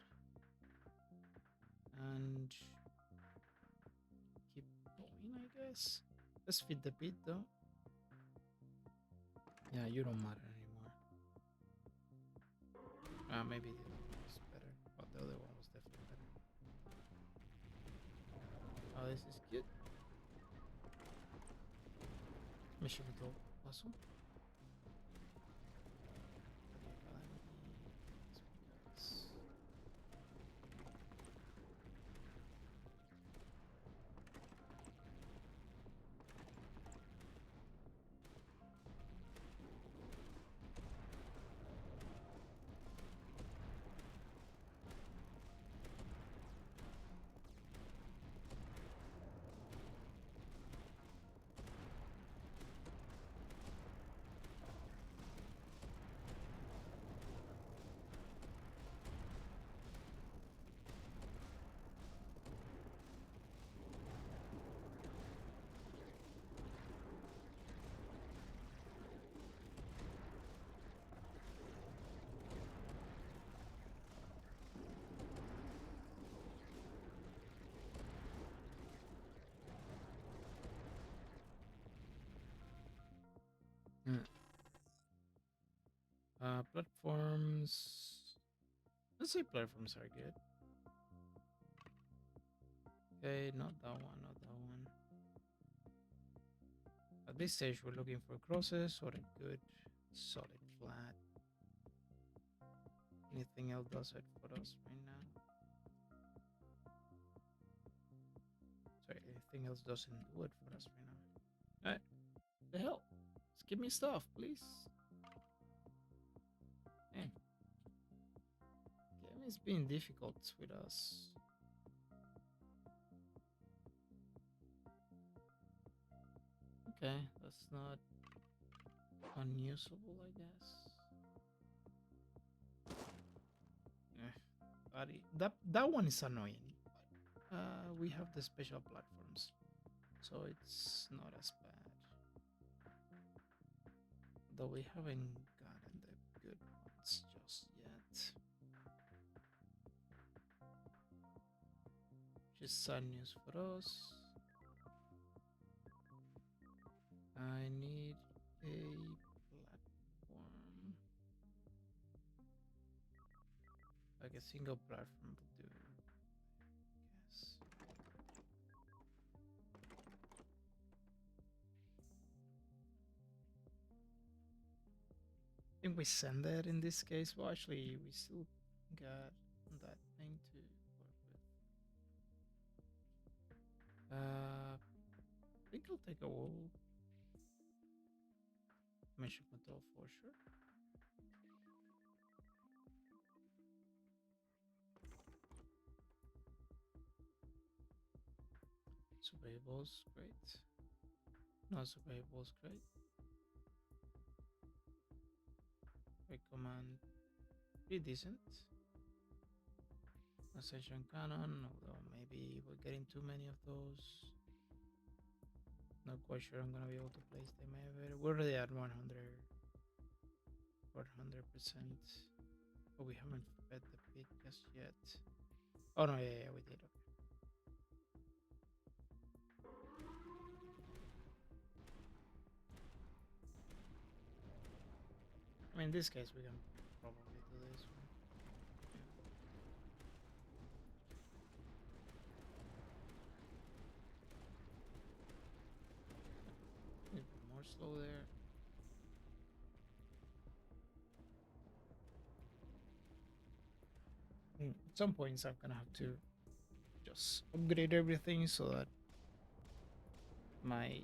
And keep going, I guess. Let's feed the pit though. Yeah, you don't matter anymore. Maybe the other one was better. But the other one was definitely better. Oh, this is good. Mission control. Awesome. Platforms. Let's say platforms are good. Okay, not that one, not that one. At this stage, we're looking for crosses or a good, solid flat. Anything else does it for us right now? Sorry, anything else doesn't do it for us right now. Alright, the hell? Just give me stuff, please. Hey. Game is being difficult with us. Okay, that's not unusable, I guess. That one is annoying. But, we have the special platforms, so it's not as bad. Though we haven't gotten the good ones just yet. Which is sad news for us. I need a platform. Like a single platform will do, I guess. think we send it in this case. Well, actually, we still got that thing to work with. I think I'll take a wall measurement off for sure. Survival's great. No, survival's great. Recommend pretty decent. Ascension cannon, although maybe we're getting too many of those. Not quite sure I'm gonna be able to place them ever. We're already at 100%. But we haven't fed the pit just yet. Oh no, yeah, we did. Okay. I mean, in this case, we can probably do this one. A bit more slow there. At some points, I'm gonna have to just upgrade everything so that my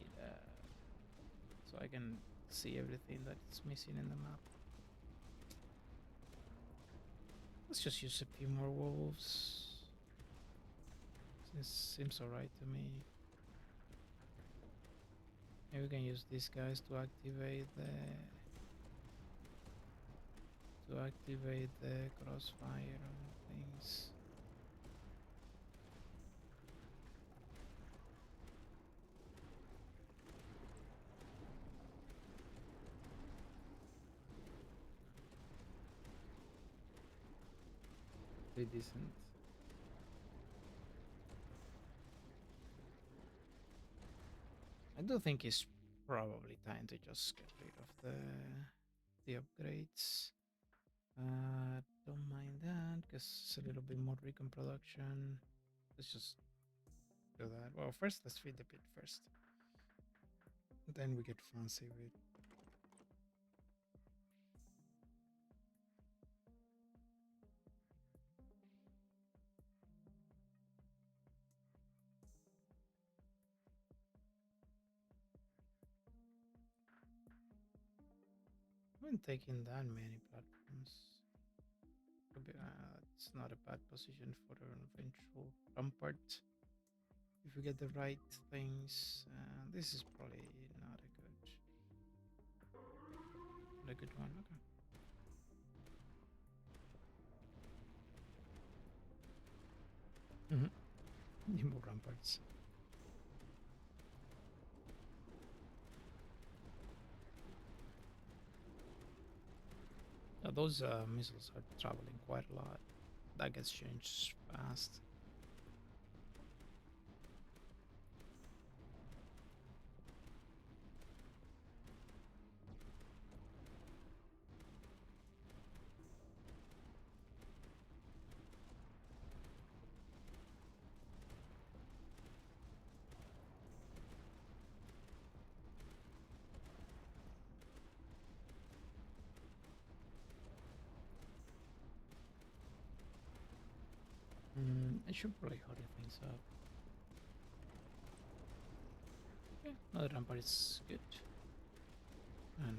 so I can see everything that's missing in the map. Let's just use a few more wolves. This seems alright to me. Maybe we can use these guys to activate the crossfire things. Pretty decent. I do think it's probably time to just get rid of the upgrades. Don't mind that because it's a little bit more recon production. Let's just do that. Well, first let's feed the pit first. Then we get fancy with. I haven't taken that many platforms. It's not a bad position for an eventual rampart. If we get the right things, this is probably not a good one. Okay. Need more ramparts. Now those missiles are traveling quite a lot. That gets changed fast. I should probably hurry things up. Yeah, another rampart is good. And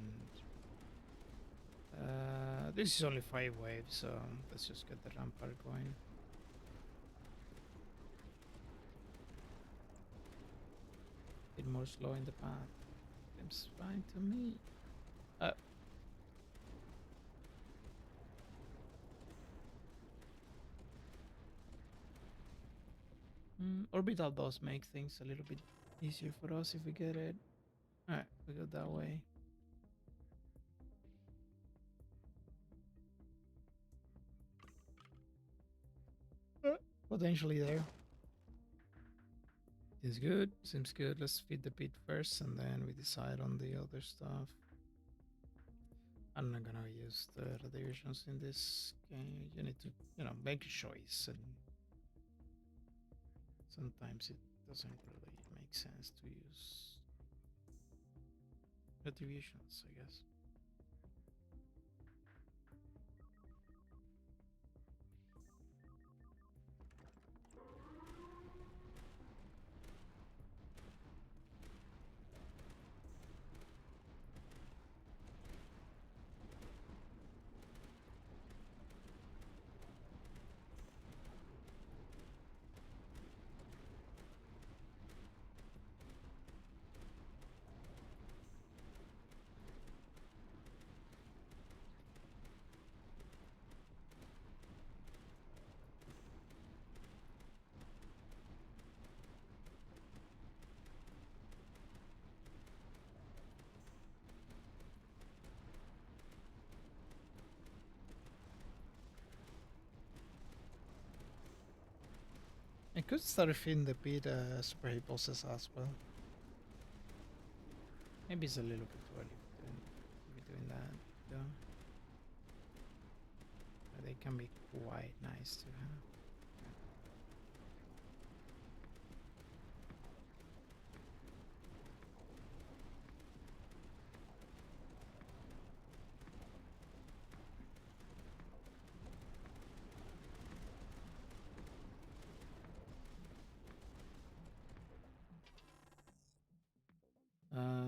this is only 5 waves, so let's just get the rampart going. Bit more slow in the path. Seems fine to me. Orbital does make things a little bit easier for us if we get it. Alright, we go that way. Potentially there. Is good, seems good. Let's feed the pit first and then we decide on the other stuff. I'm not gonna use the radiations in this game. You need to, make a choice, and sometimes it doesn't really make sense to use retributions, I guess. could start feeding the pit super hit bosses as well. Maybe it's a little bit too early to be doing that though. But they can be quite nice to have.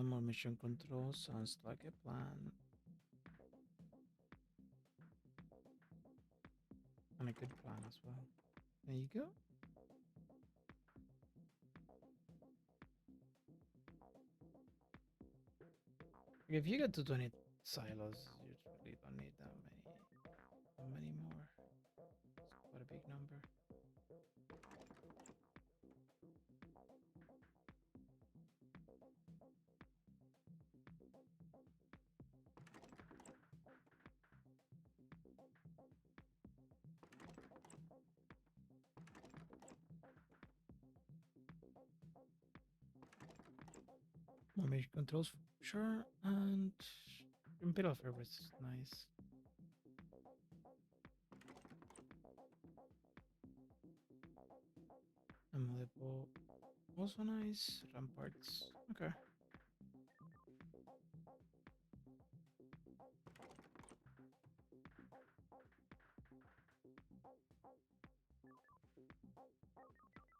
More mission control sounds like a plan. And a good plan as well. There you go. If you get to 20 silos, you really don't need that many more. It's quite a big number. More mission controls, sure, and Imperial Favorites is nice. Amalepo, also nice. Ramparts, okay.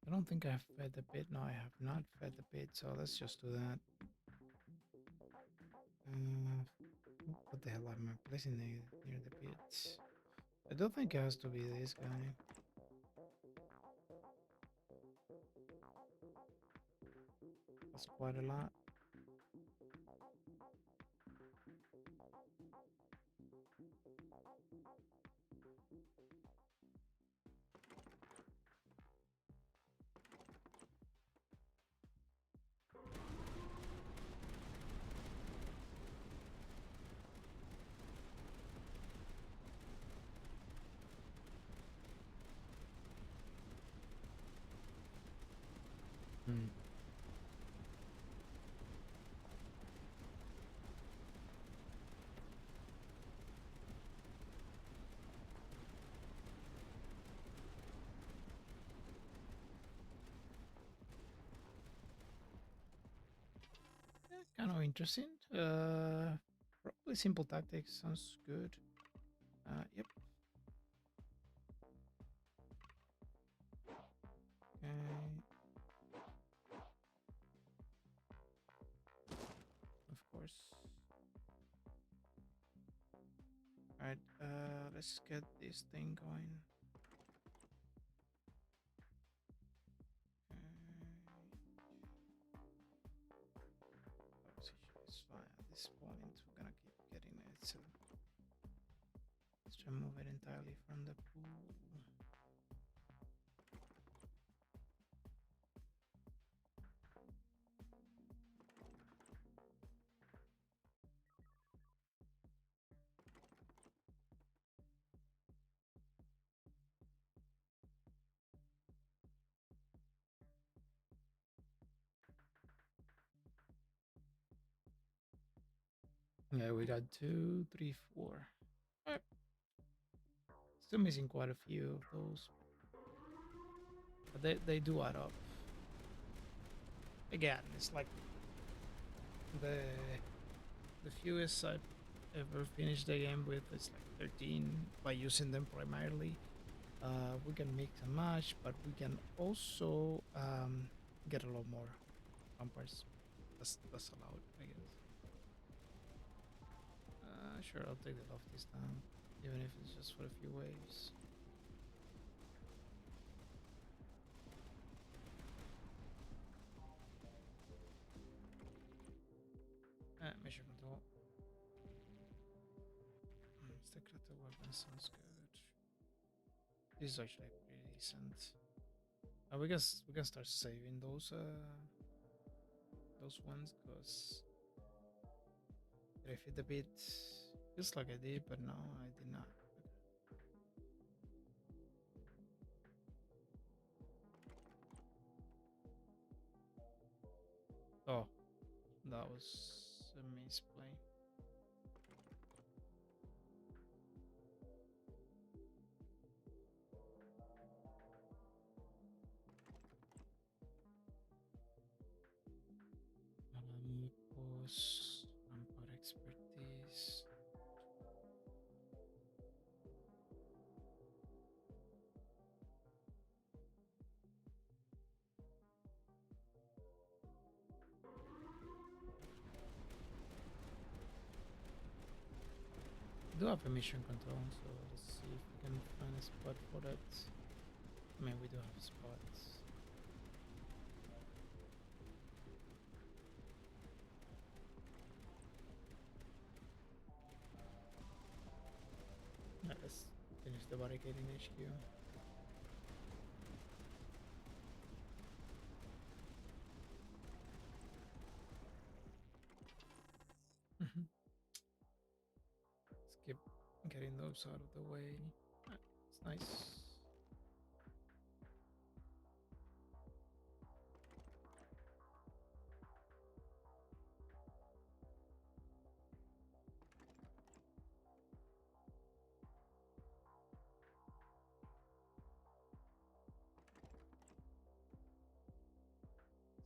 I don't think I've fed the pit. No, I have not fed the pit, so let's just do that. What the hell am I placing near the pit? I don't think it has to be this guy. That's quite a lot. Kind of interesting. Probably simple tactics sounds good. Yep. Okay. Of course. All right. Let's get this thing going. It's fine at this point. We're gonna keep getting it. So let's try to move it entirely from the pool. Yeah, we got 2, 3, 4. All right. Still missing quite a few of those. But they do add up. Again, it's like the fewest I've ever finished the game with is like 13 by using them primarily. We can mix and match, but we can also get a lot more bumpers. That's allowed, I guess. Sure, I'll take it off this time, even if it's just for a few waves. Mission control. Secretive weapon sounds good. This is actually pretty decent. We can start saving those ones, because did I fit a bit? Feels like I did, but no, I did not. that was a misplay. Mucos, rampart expertise. We do have a mission control, so let's see if we can find a spot for that. I mean, we do have spots. Let's finish the barricading HQ. Let's keep getting those out of the way. It's nice.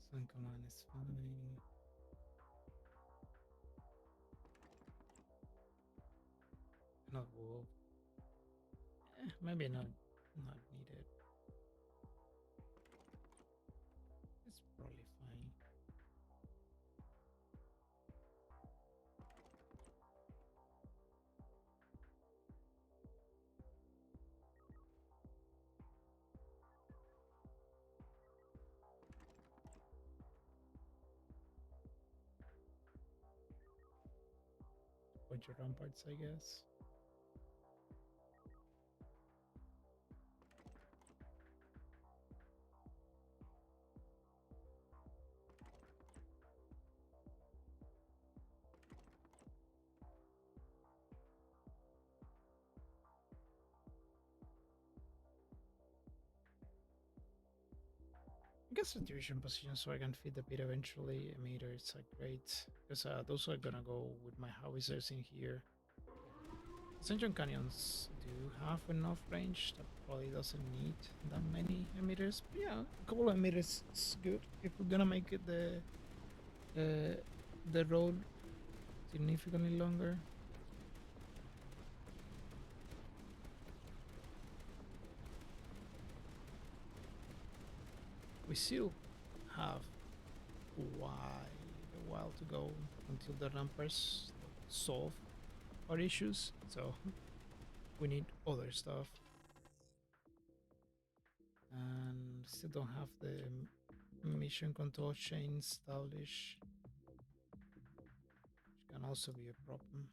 Sun command is fine. Not wool. Maybe not needed. It's probably fine. Bunch of ramparts, I guess. I guess situation position so I can feed the pit eventually. Emitters are great because those are gonna go with my howitzers in here. Ascension Canyons do have enough range that probably doesn't need that many emitters. But yeah, a couple of emitters is good if we're gonna make it the road significantly longer. We still have a while to go until the ramparts solve our issues, so we need other stuff. And still don't have the mission control chain established, which can also be a problem.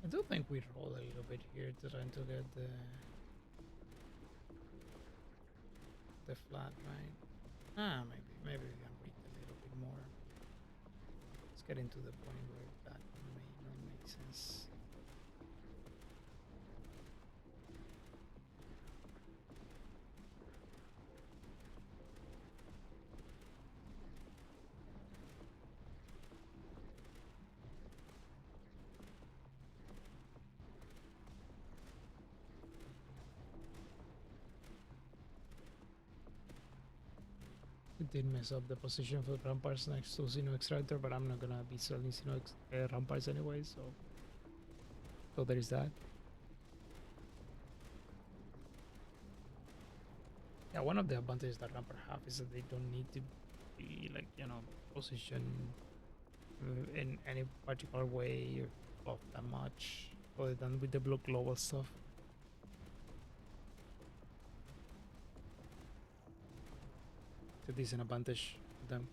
I do think we roll a little bit here trying to get the flat, right? Maybe we can read a little bit more. Let's get into the point where that may not make sense. It did mess up the position for ramparts next to Xeno Extractor, but I'm not gonna be selling ramparts anyway, so there is that. Yeah, one of the advantages that rampart have is that they don't need to be like, you know, positioned in any particular way or buff that much, other than with the blue global stuff. It's a decent advantage for them.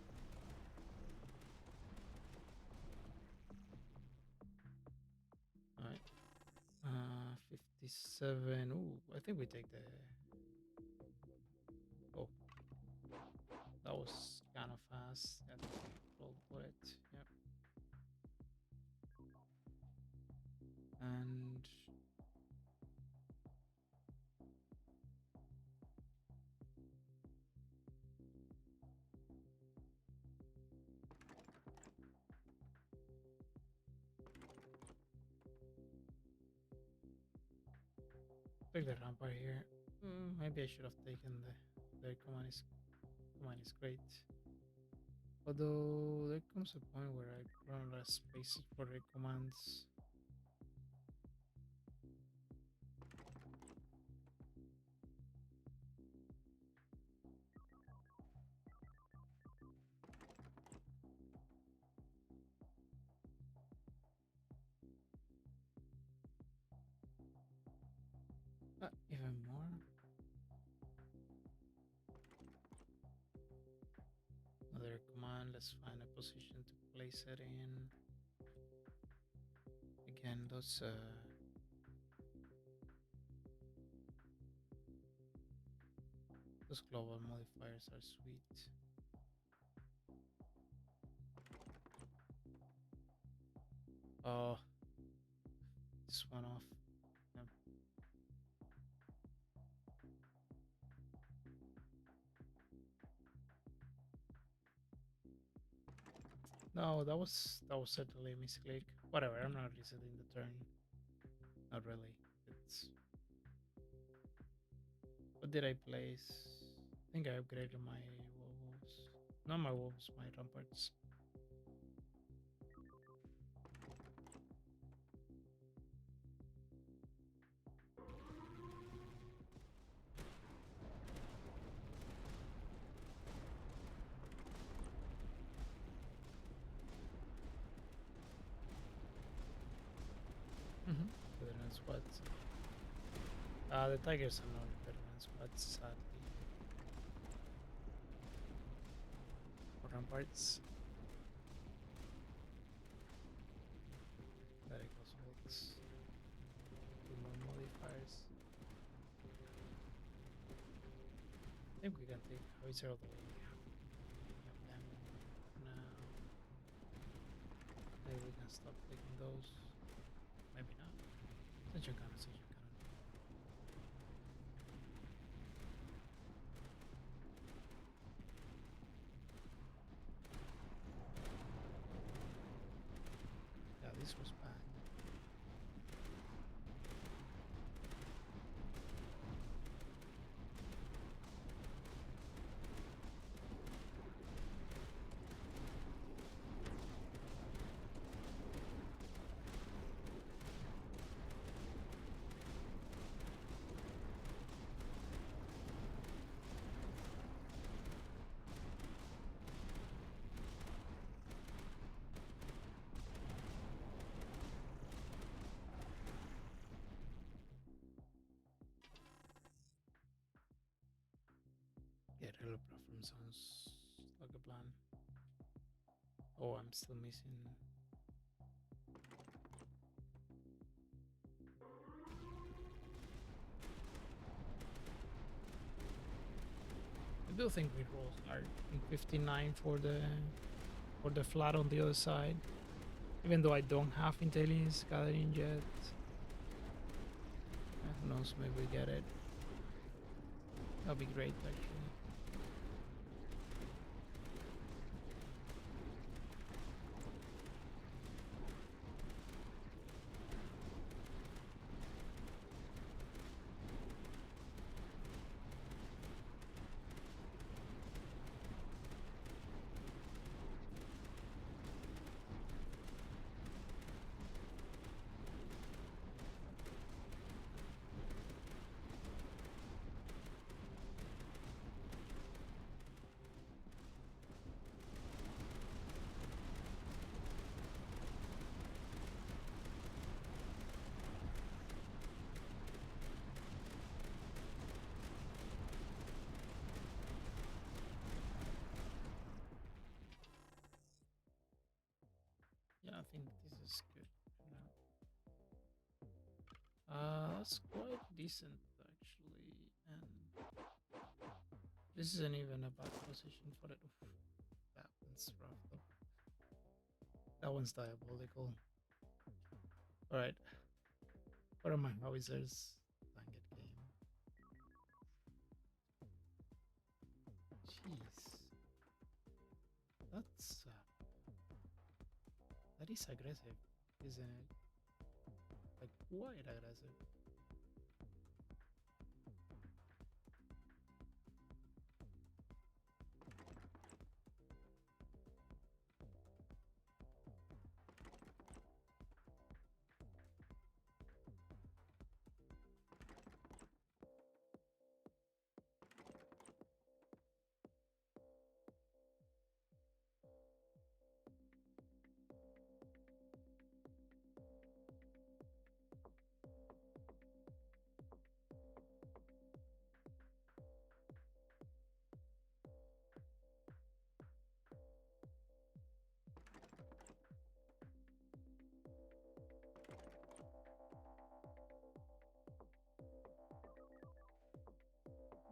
Alright. 57. Ooh, I think we take the. Oh, that was kind of fast. Yeah, roll for it. Yep. And take the rampart here. Maybe I should have taken the command is great. Although there comes a point where I run out of spaces for the commands. Even more. Another command. Let's find a position to place it in. Again, those global modifiers are sweet. Oh, this one off. Yep. No, that was certainly a misclick. Whatever, I'm not resetting the turn. Not really. It's. What did I place? I think I upgraded my wolves. Not my wolves, my ramparts. Veteran squads. The tigers are not veteran squads, sadly. Or ramparts. Lecos holds. Two more modifiers. I think we can take Howitzer all the way. Now. Maybe we can stop taking those. Maybe not. Station cannon. Yeah, this was bad. Get Krylo platform sounds like a plan. Oh, I'm still missing. I do think we rolls are in 59 for the flat on the other side. Even though I don't have intelligence gathering yet. Who knows, maybe we get it. That'd be great actually. think this is good. That's quite decent actually, and this isn't even a bad position for it. Oof, that one's rough though. That one's diabolical. All right, what are my howitzers? Blanket game. Jeez, that's that is aggressive, isn't it? Like quite aggressive.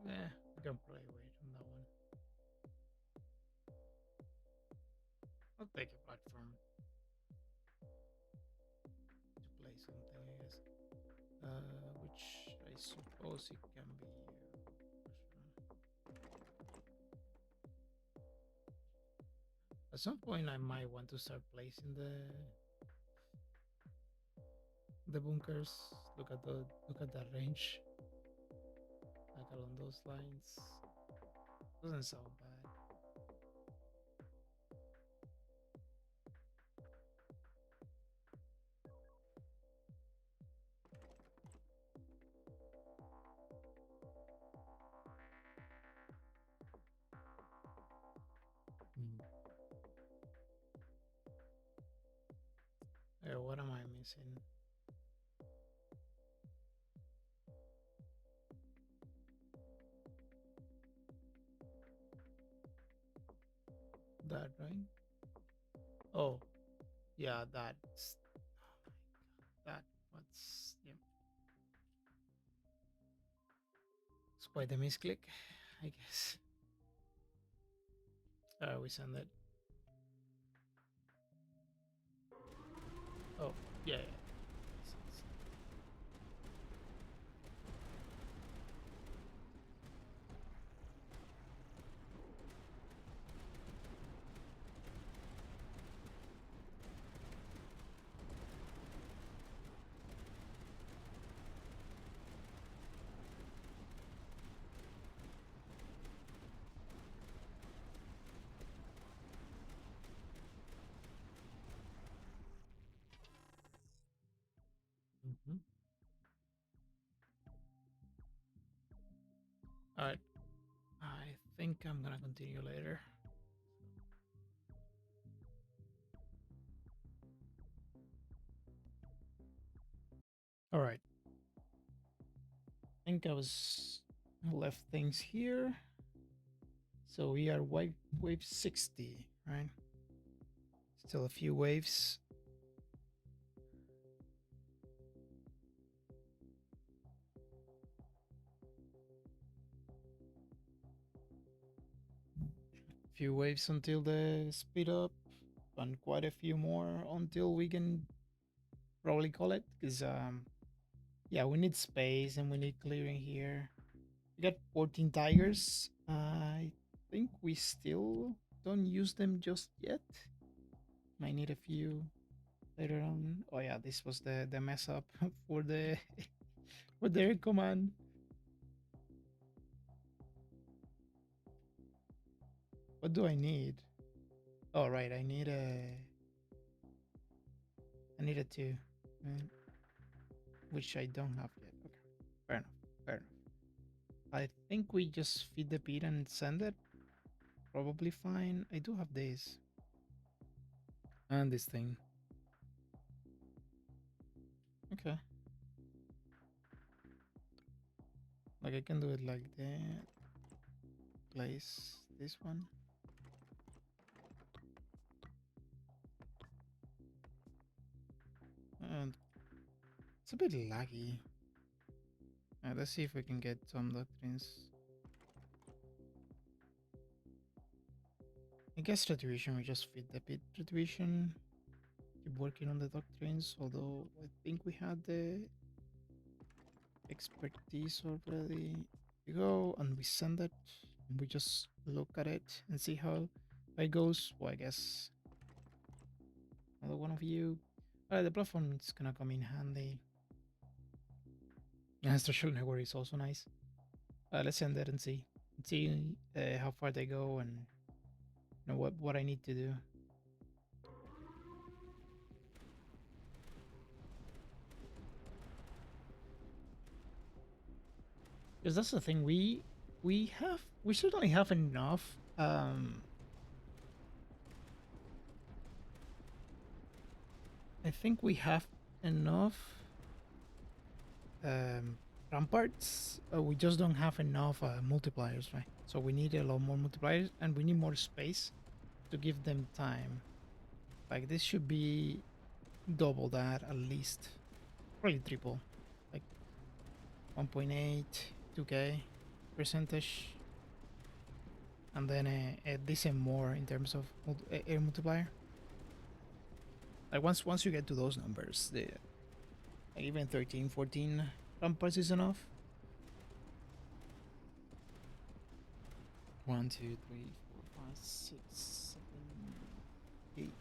Yeah, we can probably wait on that one. I'll take a platform to play something, I guess. Which I suppose it can be for sure. At some point, I might want to start placing the bunkers. Look at that range, like along those lines. Doesn't sound bad. What am I missing? That, right? Oh, yeah, that's. Oh my god, that. What's. Yeah. It's quite a misclick, I guess. We send it. Oh, yeah, yeah. Mm-hmm. All right. I think I'm gonna continue later. All right. I think I was left things here. So we are wave 60, right? Still a few waves. Few waves until the speed up, and quite a few more until we can probably call it. Because yeah, we need space and we need clearing here. We got 14 tigers. I think we still don't use them just yet. Might need a few later on. Oh yeah, this was the mess up for the for their command. What do I need? Oh right, I need a two, right? Which I don't have yet. Okay, fair enough. Fair enough. I think we just feed the beat and send it. Probably fine. I do have this and this thing. Okay. Like I can do it like that. Place this one. And it's a bit laggy. Let's see if we can get some doctrines. I guess retribution, we just feed the bit retribution. Keep working on the doctrines, although I think we had the expertise already. We go and we send it, and we just look at it and see how it goes. Well, I guess another one of you. The platform is gonna come in handy. And social network is also nice. Let's send it and see how far they go and what I need to do. Because that's the thing, we certainly have enough I think we have enough ramparts. We just don't have enough multipliers, right? So we need a lot more multipliers, and we need more space to give them time. Like this should be double that at least, probably triple, like 1.8, 2k percentage, and then a decent more in terms of air multiplier. Like once you get to those numbers, like even 13, 14 ramparts is enough. 1, 2, 3, 4, 5, 6, 7, 8, 9,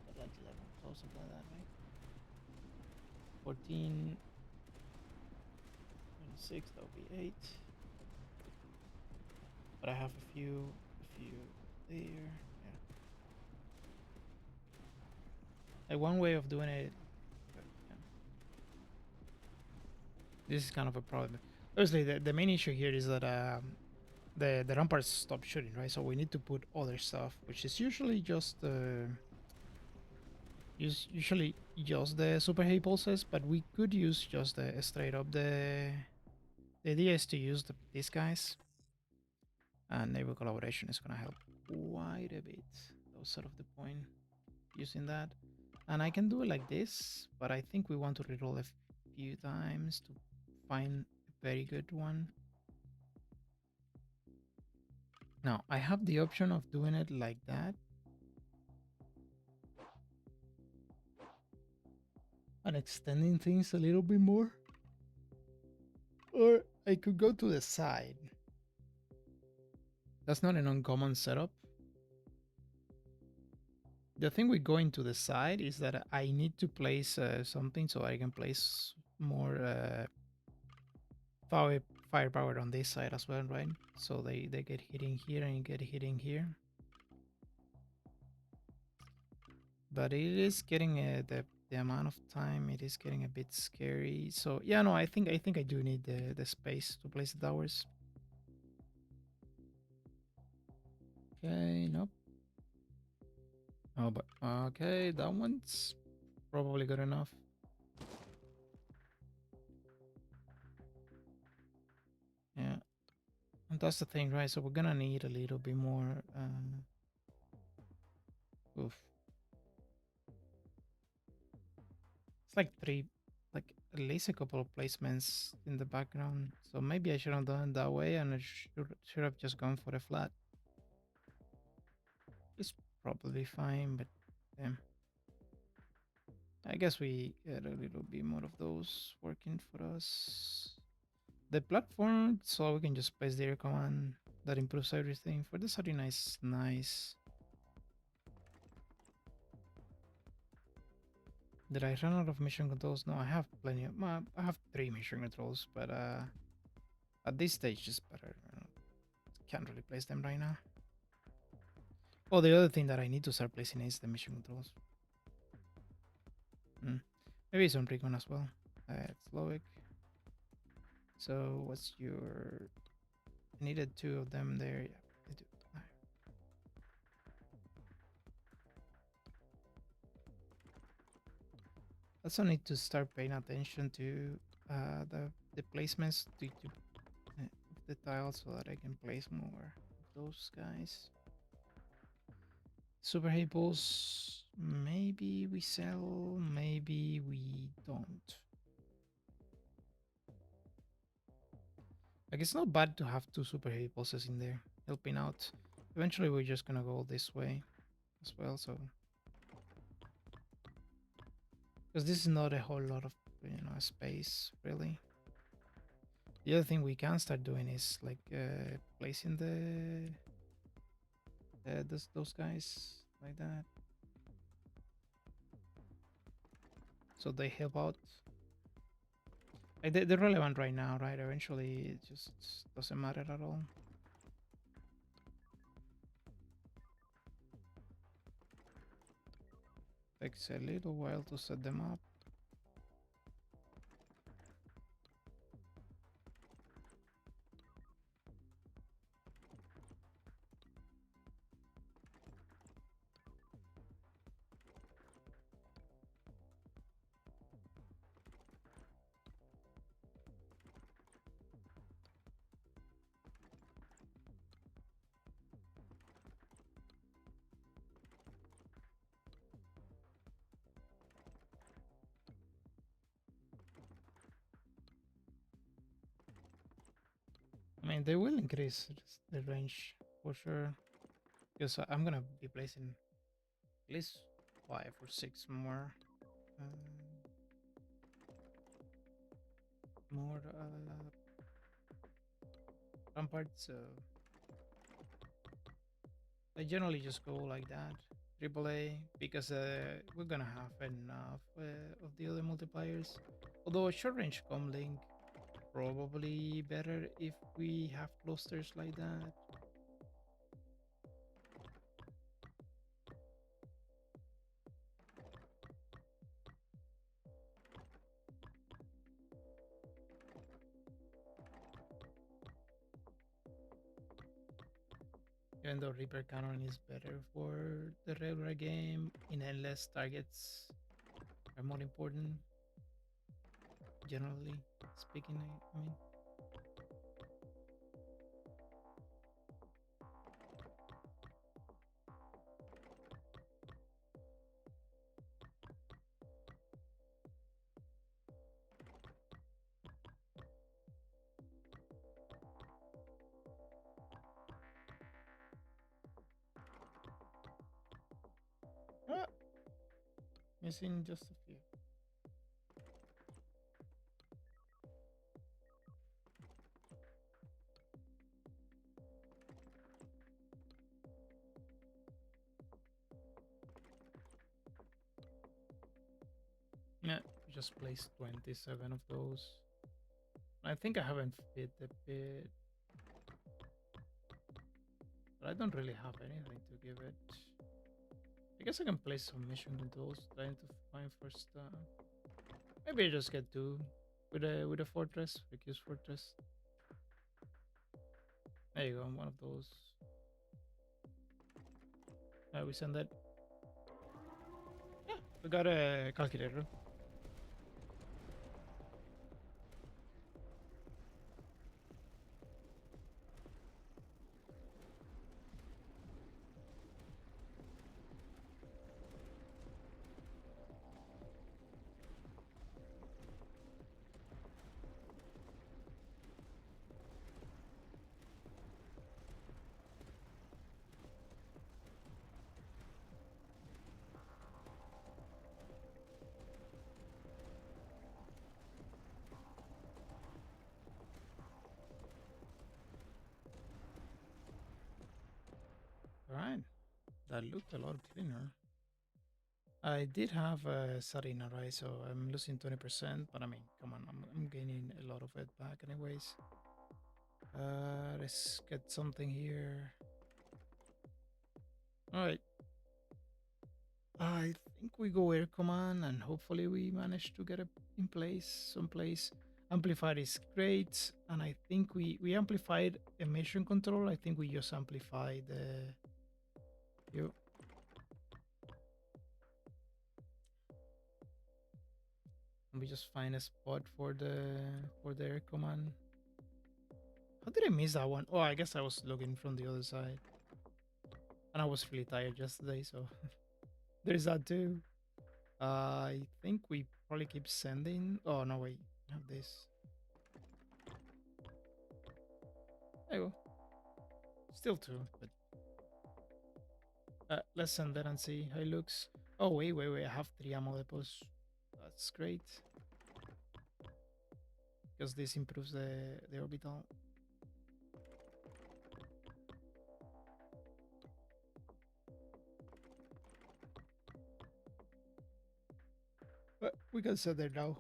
10, 11, so something like that, right? 14, 26, that would be 8. But I have a few there. Yeah. Like one way of doing it. Yeah. This is kind of a problem. Obviously, the main issue here is that the ramparts stop shooting, right? So we need to put other stuff, which is usually just usually just the super heavy pulses, but we could use just the straight up the idea is to use these guys, and neighbor collaboration is gonna help quite a bit. That was sort of the point using that. And I can do it like this, but I think we want to reroll a few times to find a very good one. Now, I have the option of doing it like that. And extending things a little bit more. Or I could go to the side. That's not an uncommon setup. The thing with going to the side is that I need to place something so I can place more firepower on this side as well, right? So they get hitting here and get hitting here. But it is getting the amount of time, it is getting a bit scary. So yeah, no, I think I do need the space to place the towers. Okay, nope. Oh, but okay, that one's probably good enough. Yeah, and that's the thing, right? So we're gonna need a little bit more. Oof. It's like at least a couple of placements in the background. So maybe I should have done it that way, and I should have just gone for a flat. It's probably fine, but yeah. I guess we get a little bit more of those working for us. The platform, so we can just place the air command that improves everything. For the 39 is nice. Did I run out of mission controls? No, I have plenty of, well, I have 3 mission controls, but at this stage it's better. Can't really place them right now. Oh, the other thing that I need to start placing is the mission controls. Maybe some recon as well. It's Loic. So what's your... I needed 2 of them there. Yeah, I do. Also need to start paying attention to the placements to the tiles so that I can place more of those guys. Super Hippos, maybe we sell, maybe we don't. Like, it's not bad to have two Super Hipposes in there helping out. Eventually, we're just gonna go this way as well, so. Because this is not a whole lot of, space, really. The other thing we can start doing is, like, placing those guys like that. So they help out. Like they're relevant right now, right? Eventually, it just doesn't matter at all. Takes a little while to set them up. I mean, they will increase the range for sure. Because I'm gonna be placing at least 5 or 6 more ramparts. So I generally just go like that, AAA, because we're gonna have enough of the other multipliers. Although a short range comlink probably better if we have clusters like that. Even though Reaper Cannon is better for the regular game, in endless targets are more important, generally speaking. I mean, ah, missing just a few. Yeah, just placed 27 of those. I think I haven't fit a bit, but I don't really have anything to give it. I guess I can place some mission controls, trying to find first. Maybe I just get two with a fortress, recuse fortress. There you go, one of those. We send that. Yeah, we got a calculator. All right, that looked a lot cleaner. I did have a Sarina, right? So I'm losing 20%, but I mean, come on, I'm gaining a lot of it back anyways. Let's get something here. All right. I think we go air command and hopefully we manage to get it in place, someplace. Amplified is great, and I think we amplified emission control. I think we just amplified the. You. We just find a spot for the air command. How did I miss that one? Oh, I guess I was looking from the other side. And I was really tired yesterday, so there's that too. I think we probably keep sending. Oh no, wait, we have this. There you go. Still two, but let's send that and see how it looks. Oh wait! I have 3 ammo depots. That's great because this improves the orbital. But we can send there now.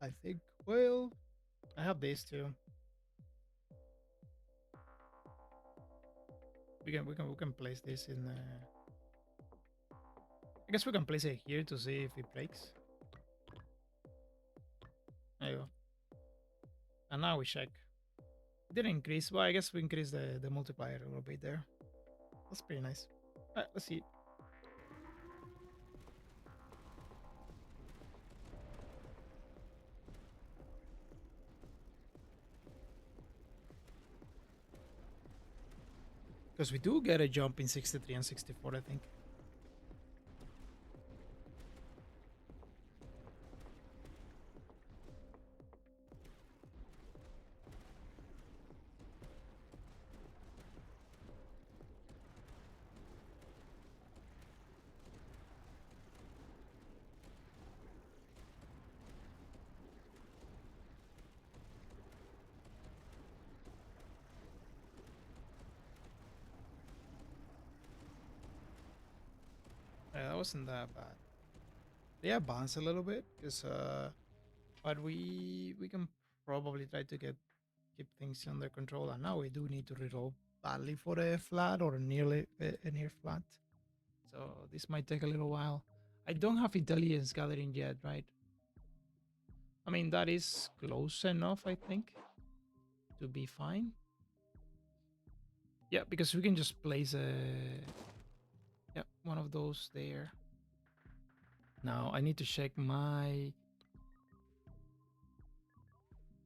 I think. Well, I have this too. We can place this in. I guess we can place it here to see if it breaks. There you go. And now we check. It didn't increase, but I guess we increase the multiplier a little bit there. That's pretty nice. Alright, let's see. Because we do get a jump in 63 and 64, I think. Yeah, that wasn't that bad. They advanced a little bit, because but we can probably try to keep things under control. And now we do need to reroll badly for a flat or nearly a near flat. So this might take a little while. I don't have intelligence gathering yet, right? I mean, that is close enough, I think, to be fine. Yeah, because we can just place one of those there. Now I need to check my.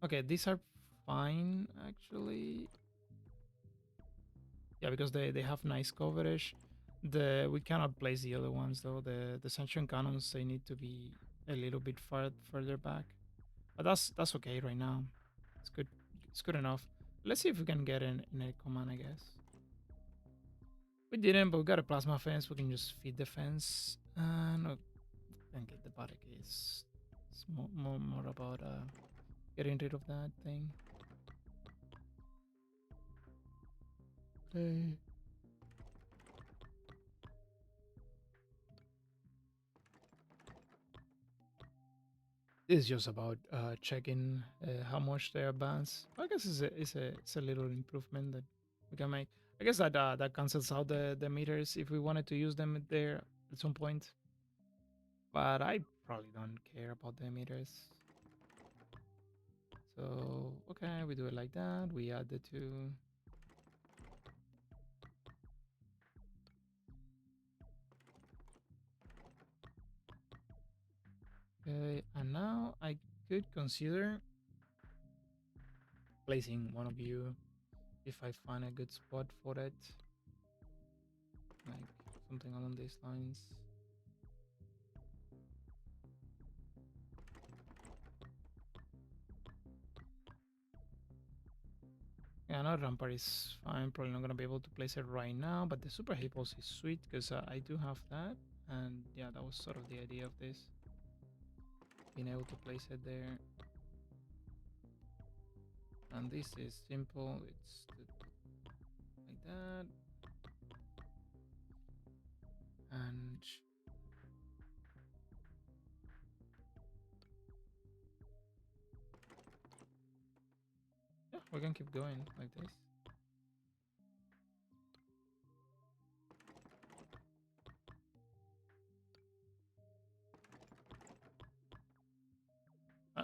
Okay, these are fine actually. Yeah, because they have nice coverage. We cannot place the other ones though. The sanction cannons, they need to be a little bit further back. But that's okay right now. It's good. It's good enough. Let's see if we can get in a command, I guess. We didn't, but we got a plasma fence. We can just feed the fence. No, and get the body case. It's more about getting rid of that thing. Okay. This is just about checking how much they advance. I guess it's a little improvement that we can make. I guess that that cancels out the meters if we wanted to use them there at some point. But I probably don't care about the meters. So okay, we do it like that. We add the two. Okay, and now I could consider placing one of you if I find a good spot for it. Like something along these lines. Yeah, no, Rampart is fine. Probably not gonna be able to place it right now, but the Super Hippos is sweet because I do have that. And yeah, that was sort of the idea of this. Being able to place it there. And this is simple. It's like that. And yeah, we can keep going like this.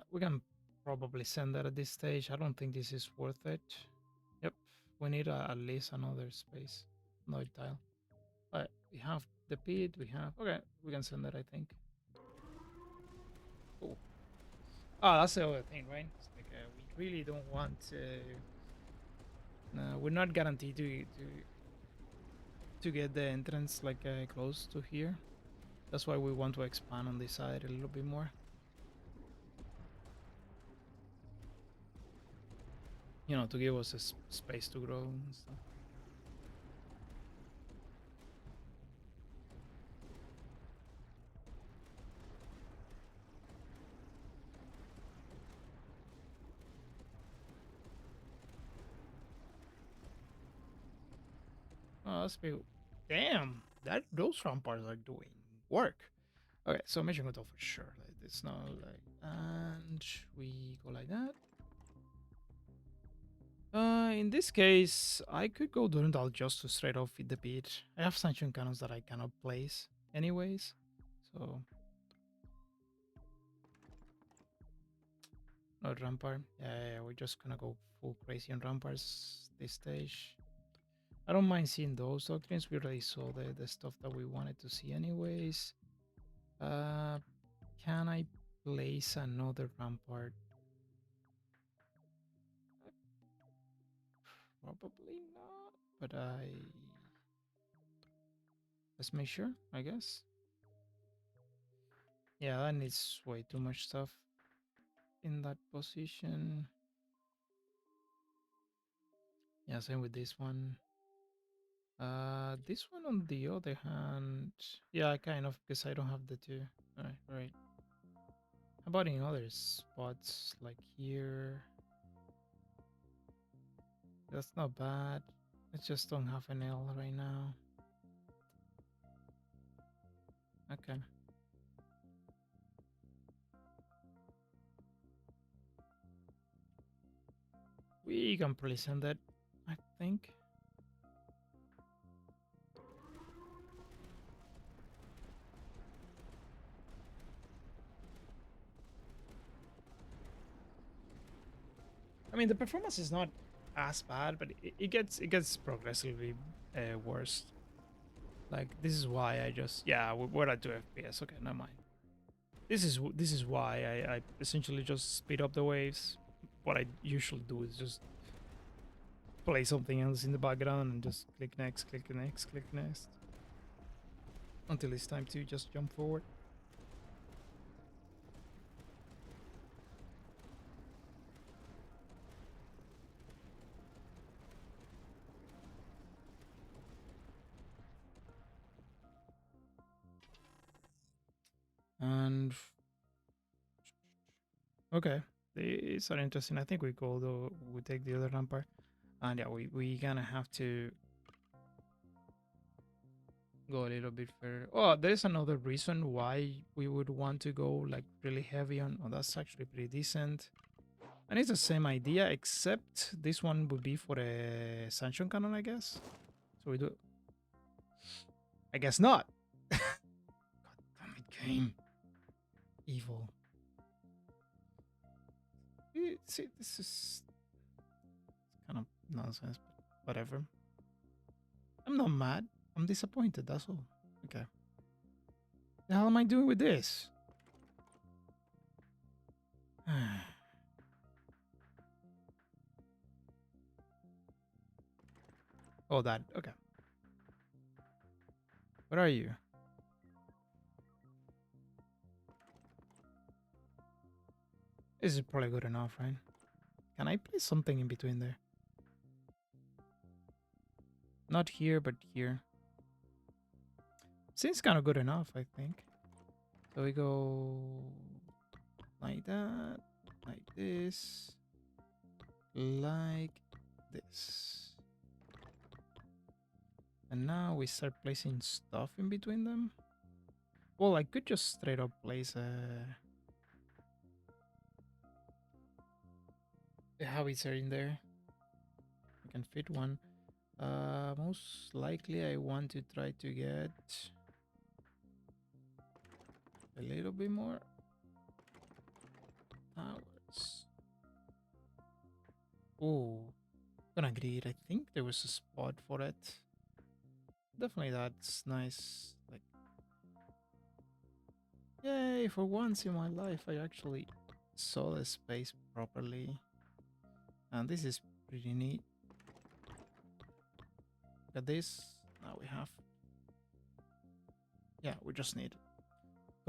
We can probably send that at this stage. I don't think this is worth it. Yep, we need at least another space, another tile. But we have the pit, we have. Okay, we can send that, I think. Cool. Oh, that's the other thing, right? It's like we really don't want to. No, we're not guaranteed to to get the entrance like close to here. That's why we want to expand on this side a little bit more. You know, to give us a space to grow and stuff. Oh, that's big. Damn, those ramparts are doing work. Okay, so mission control for sure. Like, it's not like, and we go like that. In this case, I could go Durandal just to straight off feed the beat. I have sanction cannons that I cannot place anyways, so not rampart. Yeah, we're just gonna go full crazy on ramparts this stage. I don't mind seeing those doctrines. We already saw the stuff that we wanted to see anyways. Can I place another rampart? Probably not, but let's make sure, I guess. Yeah, that needs way too much stuff in that position. Yeah, same with this one. This one on the other hand, yeah, kind of, because I don't have the two. Alright, right. How about in other spots, like here? That's not bad. I just don't have an L right now. Okay. We can probably send that, I think. I mean, the performance is not as bad, but it gets progressively worse. Like, this is why I just, yeah, we're at 2 FPS. Okay, never mind. This is why I essentially just speed up the waves. What I usually do is just play something else in the background and just click next, click next, click next, until it's time to just jump forward. And okay, it's are interesting. I think we go though. We take the other rampart, and yeah, we gonna have to go a little bit further. Oh, there's another reason why we would want to go like really heavy on. Oh, that's actually pretty decent. And it's the same idea, except this one would be for a sanction cannon, I guess. So we do. I guess not. God damn it, game. Evil. See, this is kind of nonsense, but whatever. I'm not mad. I'm disappointed, that's all. Okay. The hell am I doing with this? Oh, that. Okay. What are you? This is probably good enough, right? Can I place something in between there? Not here, but here. Seems kind of good enough, I think. So we go like that, like this, like this. And now we start placing stuff in between them. Well, I could just straight up place a howitzer in there. I can fit one. Most likely I want to try to get a little bit more towers. Oh, gonna grid. I think there was a spot for it. Definitely that's nice. Like, yay, for once in my life I actually saw the space properly. And this is pretty neat. Look at this. Now we have. Yeah, we just need a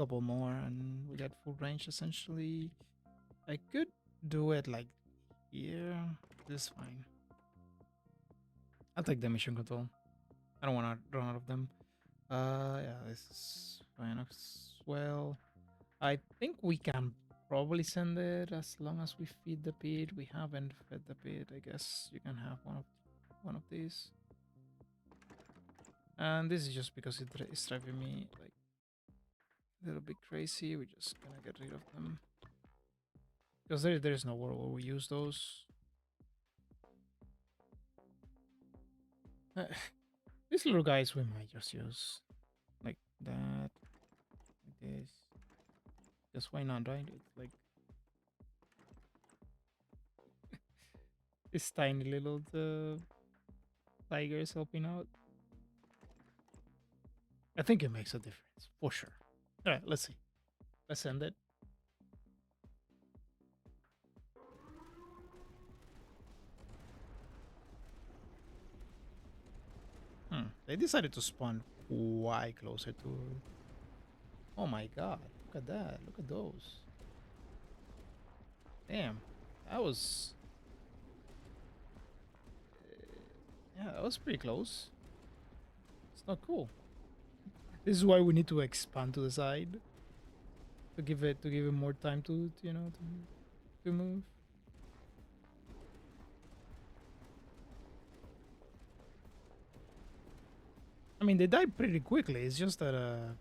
couple more and we get full range essentially. I could do it like here. This is fine. I'll take the mission control. I don't want to run out of them. Yeah, this is fine as well. I think we can probably send it as long as we feed the pit. We haven't fed the pit. I guess you can have one of these. And this is just because it's driving me like a little bit crazy. We're just gonna get rid of them because there's no world where we use those. These little guys we might just use like that, like this. Just why not, right? It's like this tiny little tigers helping out. I think it makes a difference for sure. All right, let's see. Let's end it. They decided to spawn way closer to. Oh my god! Look at that! Look at those. Damn, that was. Yeah, that was pretty close. It's not cool. This is why we need to expand to the side to give it more time to to move. I mean, they die pretty quickly. It's just that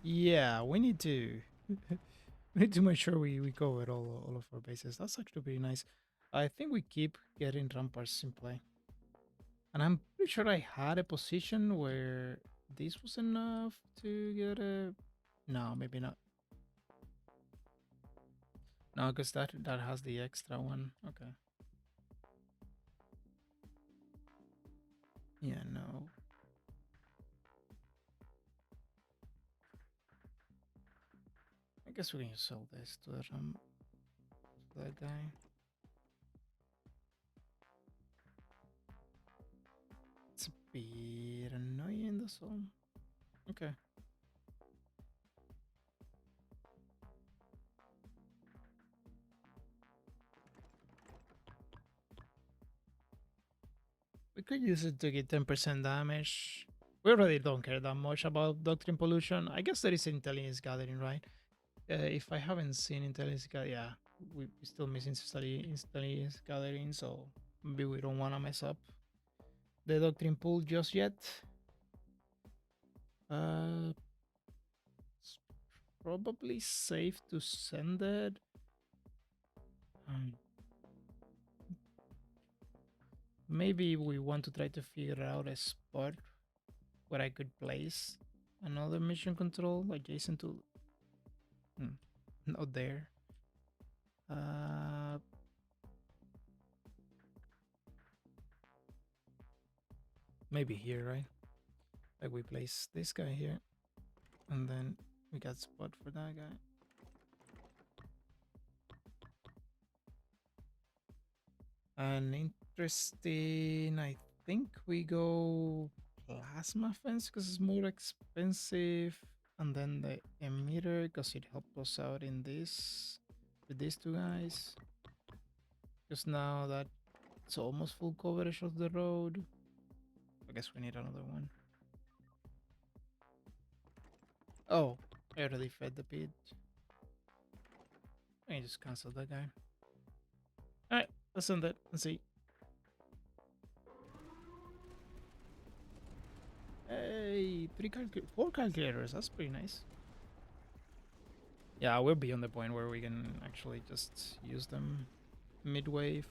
yeah, we need to we need to make sure we cover all of our bases. That's actually pretty nice. I think we keep getting ramparts in play. And I'm pretty sure I had a position where this was enough to get a. No, maybe not. No, because that has the extra one. Okay. Yeah, no. I guess we can sell this to that guy. It's a bit annoying, that's all. Okay. We could use it to get 10% damage. We already don't care that much about Doctrine Pollution. I guess there is Intelligence Gathering, right? If I haven't seen Intelligence Gathering, yeah, we still missing Intelligence Gathering, so maybe we don't want to mess up the Doctrine Pool just yet. It's probably safe to send it. Maybe we want to try to figure out a spot where I could place another mission control adjacent to. Not there. Maybe here, right? Like we place this guy here, and then we got spot for that guy. And interesting, I think we go plasma fence because it's more expensive, and then the emitter because it helped us out in this with these two guys. Because now that it's almost full coverage of the road, I guess we need another one. Oh, I already fed the pit. I just canceled that guy. Alright, let's send it and see. Hey, 4 calculators, that's pretty nice. Yeah, we're beyond the point where we can actually just use them mid-wave.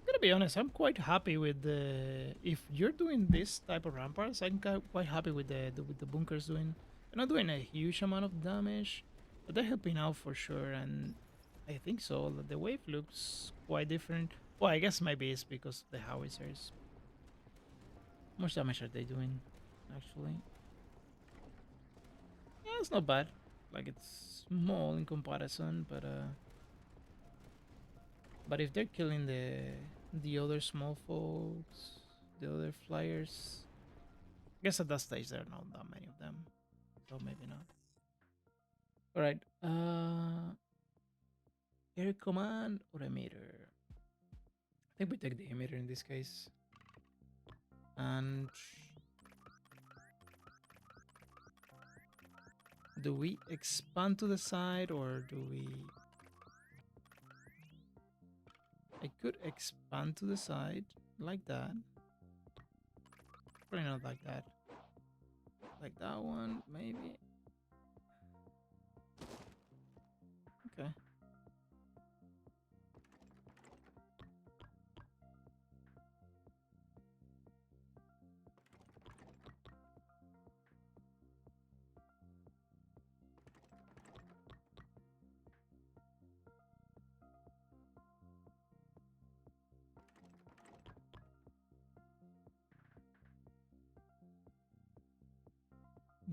Gotta be honest, I'm quite happy with the. If you're doing this type of ramparts, I'm quite happy with the bunkers doing. They're not doing a huge amount of damage, but they're helping out for sure. And I think so. The wave looks quite different. Well, I guess maybe it's because of the howitzers. How much damage are they doing, actually? Yeah, That's not bad. Like it's small in comparison, but if they're killing the other small folks, the other flyers, I guess at that stage there are not that many of them, so maybe not. All right. Air command or emitter? I think we take the emitter in this case. And do we expand to the side or do we? I could expand to the side like that. Probably not like that. Like that one, maybe. Okay.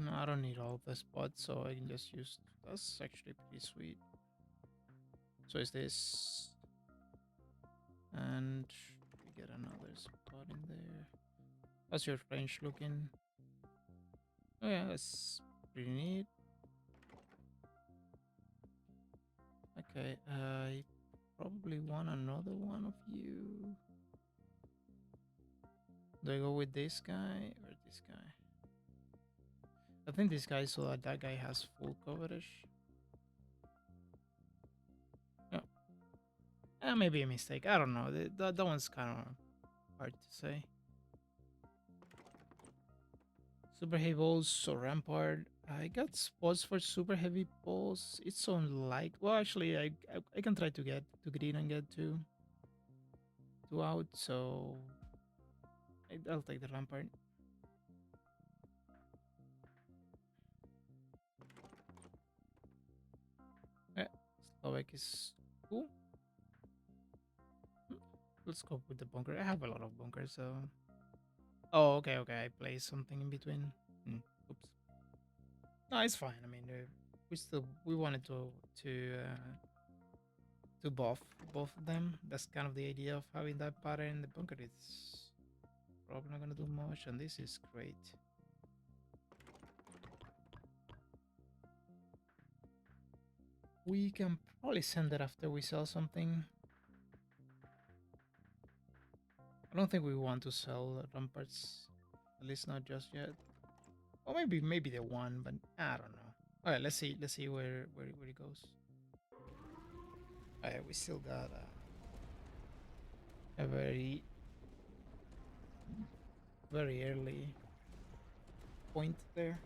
No, I don't need all the spots, so I can just use. That's actually pretty sweet. So is this, and we get another spot in there. How's your French looking? Oh yeah, that's pretty neat. Okay, I probably want another one of you. Do I go with this guy or this guy? I think this guy so that guy has full coverage. No, maybe a mistake. I don't know. That one's kind of hard to say. Super heavy balls or rampart. I got spots for super heavy balls. It's on light. Well, actually, I can try to get to green and get two out. So I'll take the rampart. Yeah, Slovak is cool. Let's go with the bunker. I have a lot of bunkers, so. Oh, okay. I placed something in between. Oops. No, it's fine. I mean, we wanted to buff both of them. That's kind of the idea of having that pattern in the bunker. It's probably not gonna do much, and this is great. We can probably send it after we sell something. I don't think we want to sell ramparts, at least not just yet. Or maybe the one, but I don't know. All right, let's see where it goes. All right, we still got a very early point there.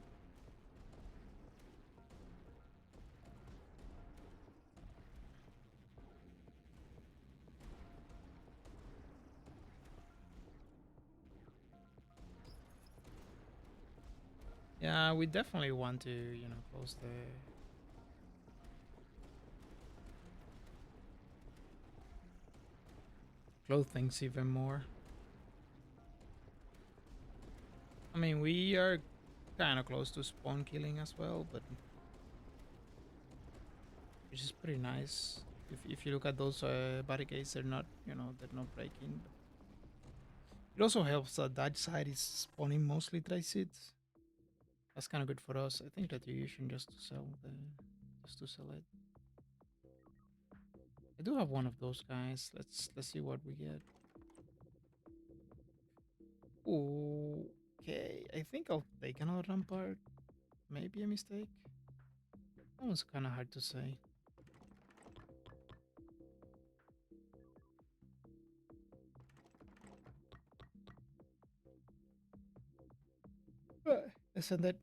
Yeah, we definitely want to, close things even more. I mean, we are kind of close to spawn killing as well, but which is pretty nice. If you look at those barricades, they're not, they're not breaking. But it also helps that side is spawning mostly Threxid. That's kind of good for us. I think that you should just to sell it. I do have one of those guys. Let's see what we get. Okay, I think I'll take another rampart. Maybe a mistake. That one's kind of hard to say. Let's send that.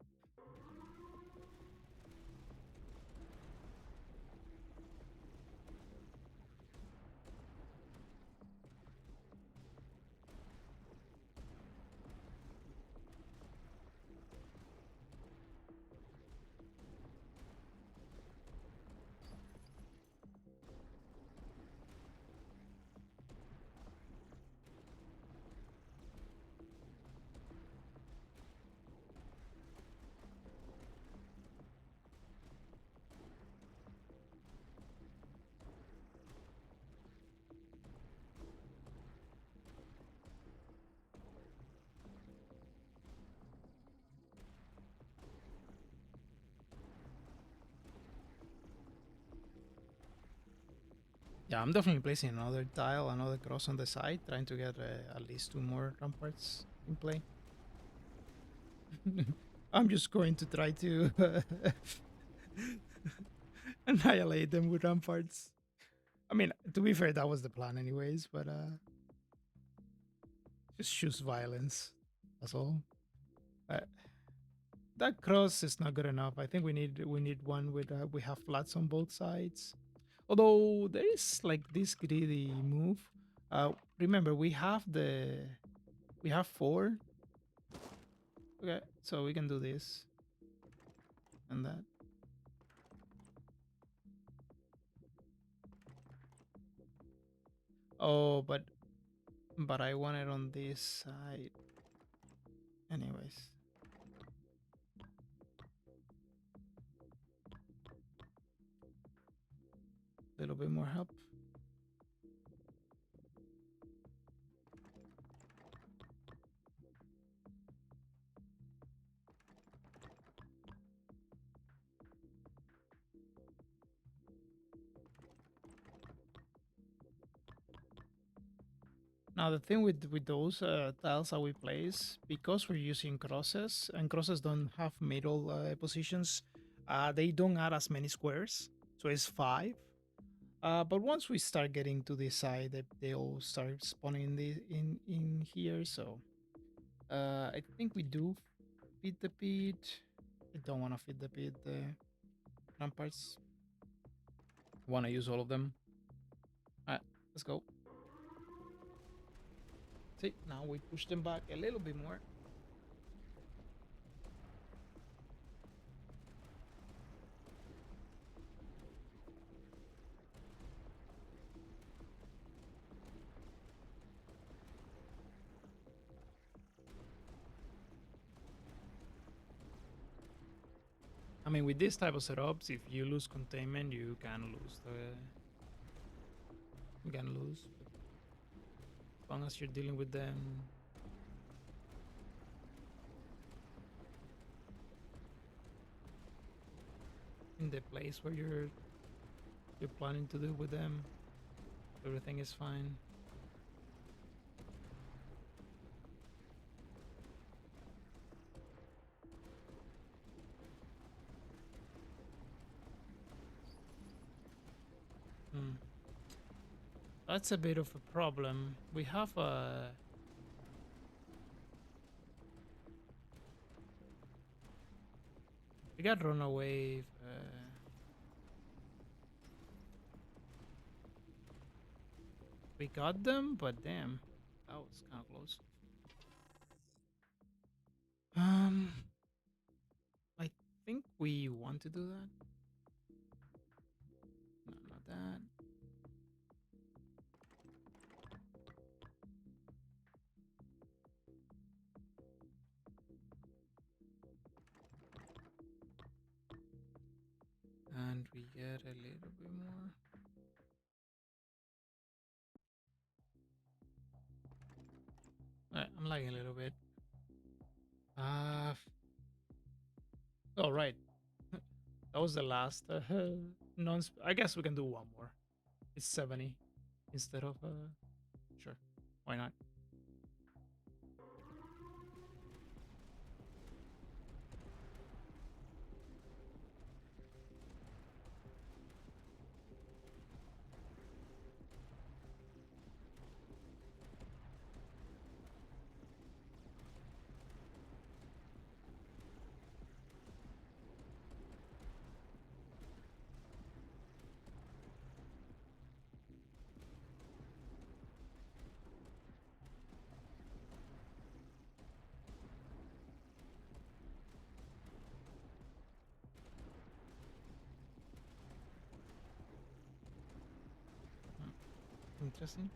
Yeah, I'm definitely placing another tile, another cross on the side, trying to get at least 2 more ramparts in play. I'm just going to try to annihilate them with ramparts. I mean, to be fair, that was the plan anyways, but just choose violence. That's all. Uh, that cross is not good enough. I think we need one with we have flats on both sides. Although there is like this greedy move. Remember we have 4. Okay, so we can do this and that. Oh, but I want it on this side. Anyways. A little bit more help. Now the thing with those tiles that we place, because we're using crosses and crosses don't have middle positions, they don't add as many squares. So it's 5. But once we start getting to this side, they all start spawning in here. So I think we do feed the pit. I don't want to feed the pit. The ramparts. Want to use all of them. All right, let's go. See, now we push them back a little bit more. I mean, with this type of setups, if you lose containment, you can lose the. You can lose. As long as you're dealing with them. In the place where you're planning to deal with them, everything is fine. That's a bit of a problem. We have a. We got runaway. We got them, but damn, that was kind of close. I think we want to do that. No, not that. And we get a little bit more. Alright, I'm lagging a little bit. Oh, right. That was the last non. I guess we can do one more. It's 70 instead of sure. Why not? Interesting.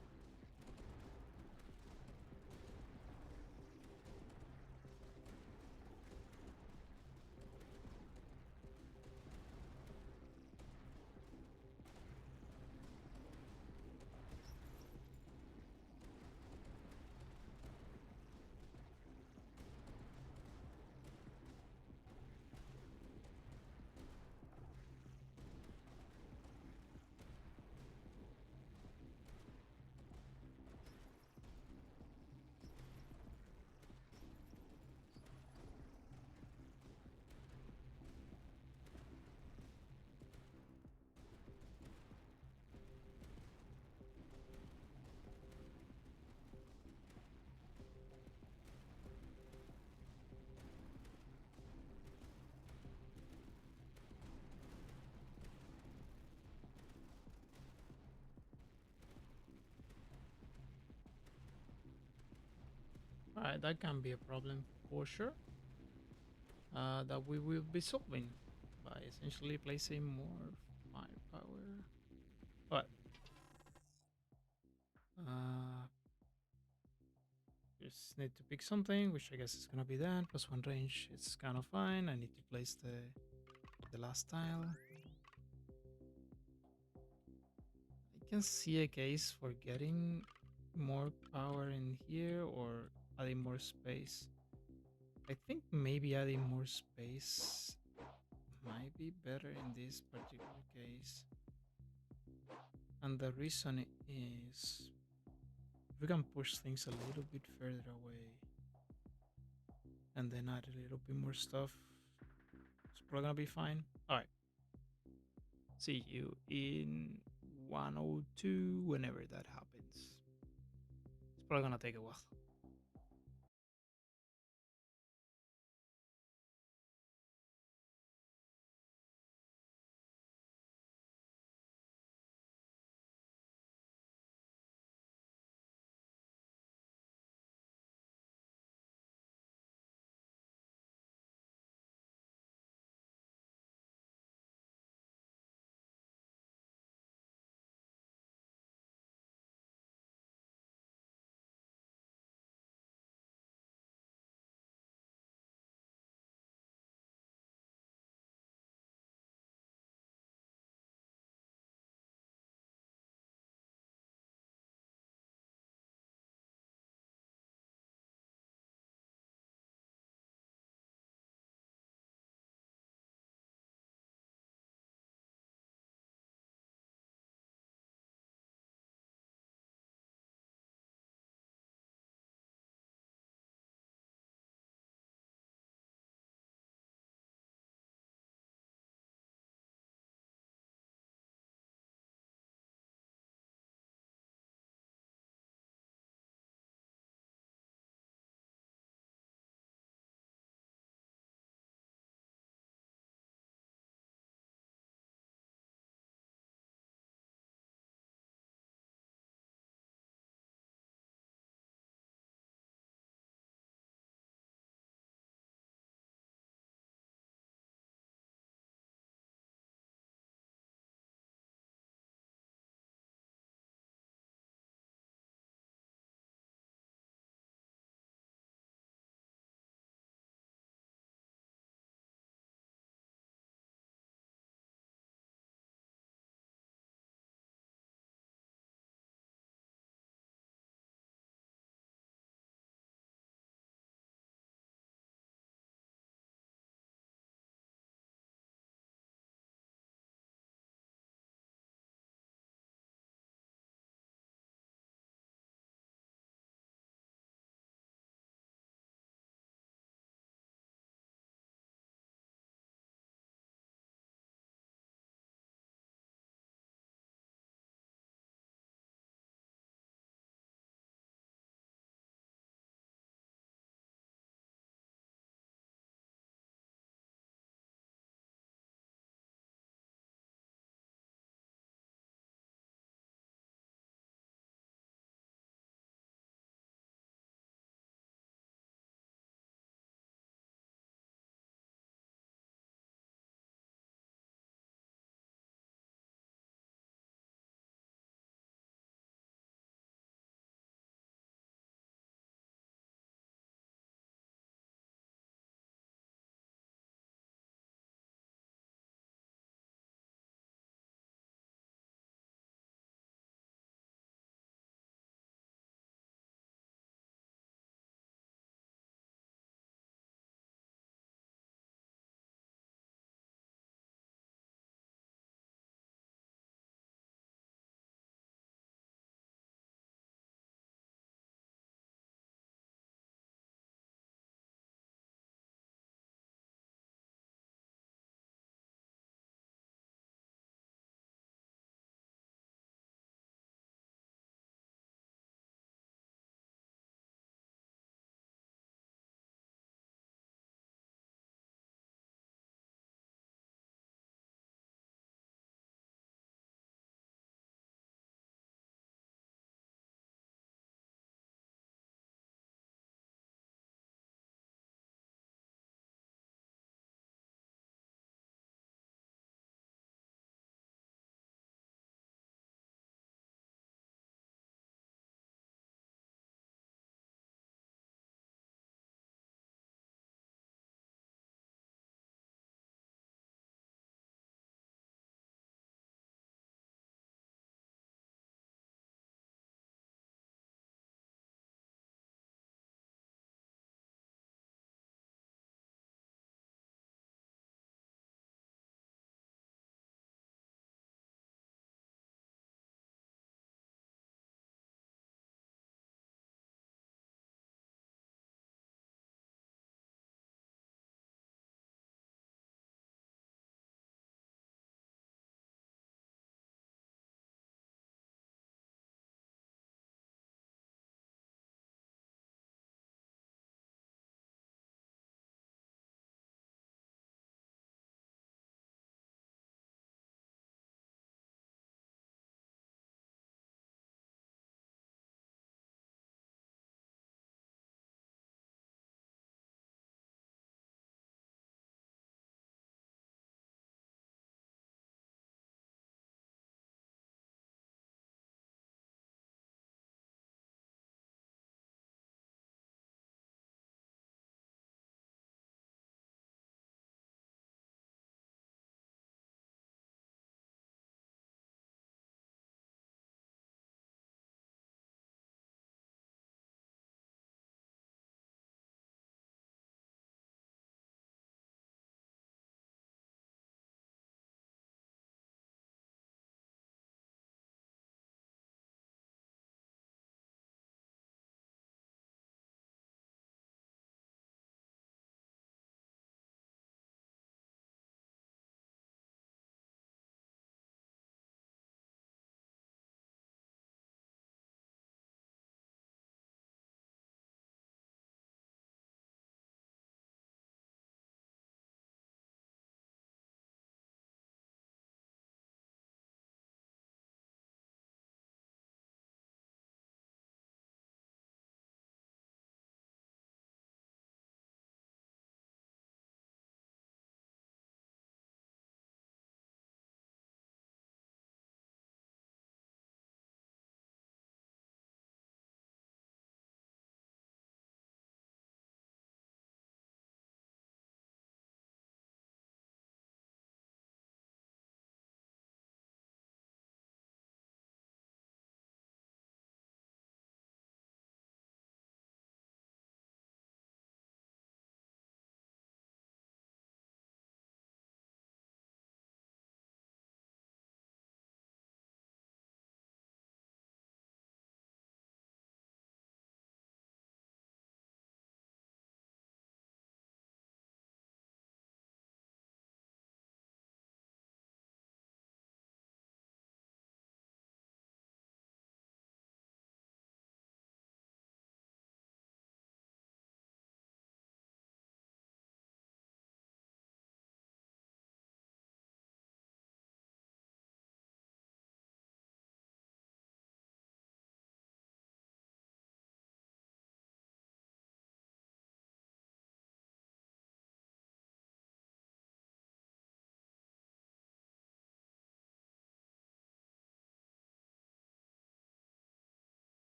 Alright, that can be a problem for sure. That we will be solving by essentially placing more firepower. Alright. Just need to pick something, which I guess is gonna be that. Plus one range, it's kind of fine. I need to place the last tile. I can see a case for getting more power in here or adding more space. I think maybe adding more space might be better in this particular case. And the reason is we can push things a little bit further away and then add a little bit more stuff. It's probably gonna be fine. All right. See you in 102 whenever that happens. It's probably gonna take a while.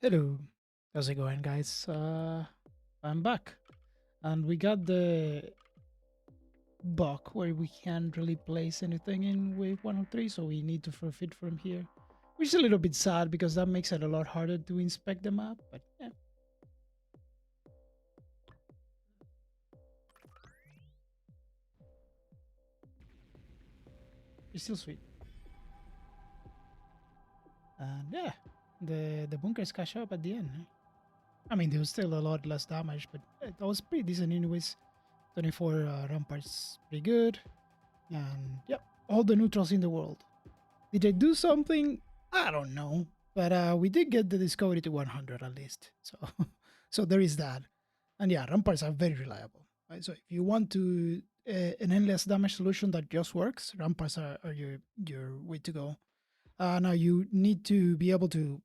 Hello, how's it going, guys? I'm back, and we got the bug where we can't really place anything in wave 103, so we need to forfeit from here, which is a little bit sad because that makes it a lot harder to inspect the map. But yeah, it's still sweet. And yeah, the bunkers catch up at the end. I mean, there was still a lot less damage, but that was pretty decent anyways. 24 ramparts, pretty good. And yep, all the neutrals in the world. Did I do something? I don't know. But we did get the discovery to 100 at least. So so there is that. And yeah, ramparts are very reliable. Right? So if you want to an endless damage solution that just works, ramparts are your way to go. Now you need to be able to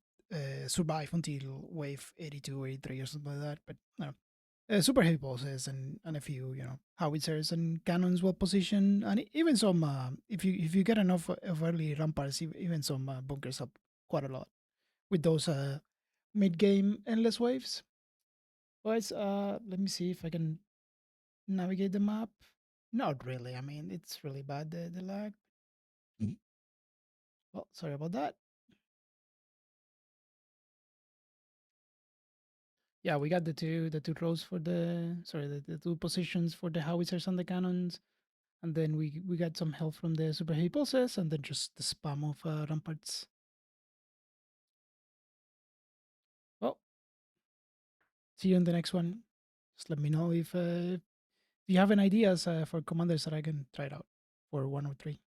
survive until wave 82 or 83 or something like that. But no, super heavy bosses and a few howitzers and cannons well positioned, and even some if you get enough of early ramparts, even some bunkers help quite a lot with those mid game endless waves. Guys, let me see if I can navigate the map. Not really. I mean, it's really bad, the lag. Mhm. Well, sorry about that. Yeah, we got the two rows for the two positions for the howitzers and the cannons. And then we got some help from the super heavy bosses, and then just the spam of ramparts. Well, see you in the next one. Just let me know if you have any ideas for commanders that I can try it out for 103.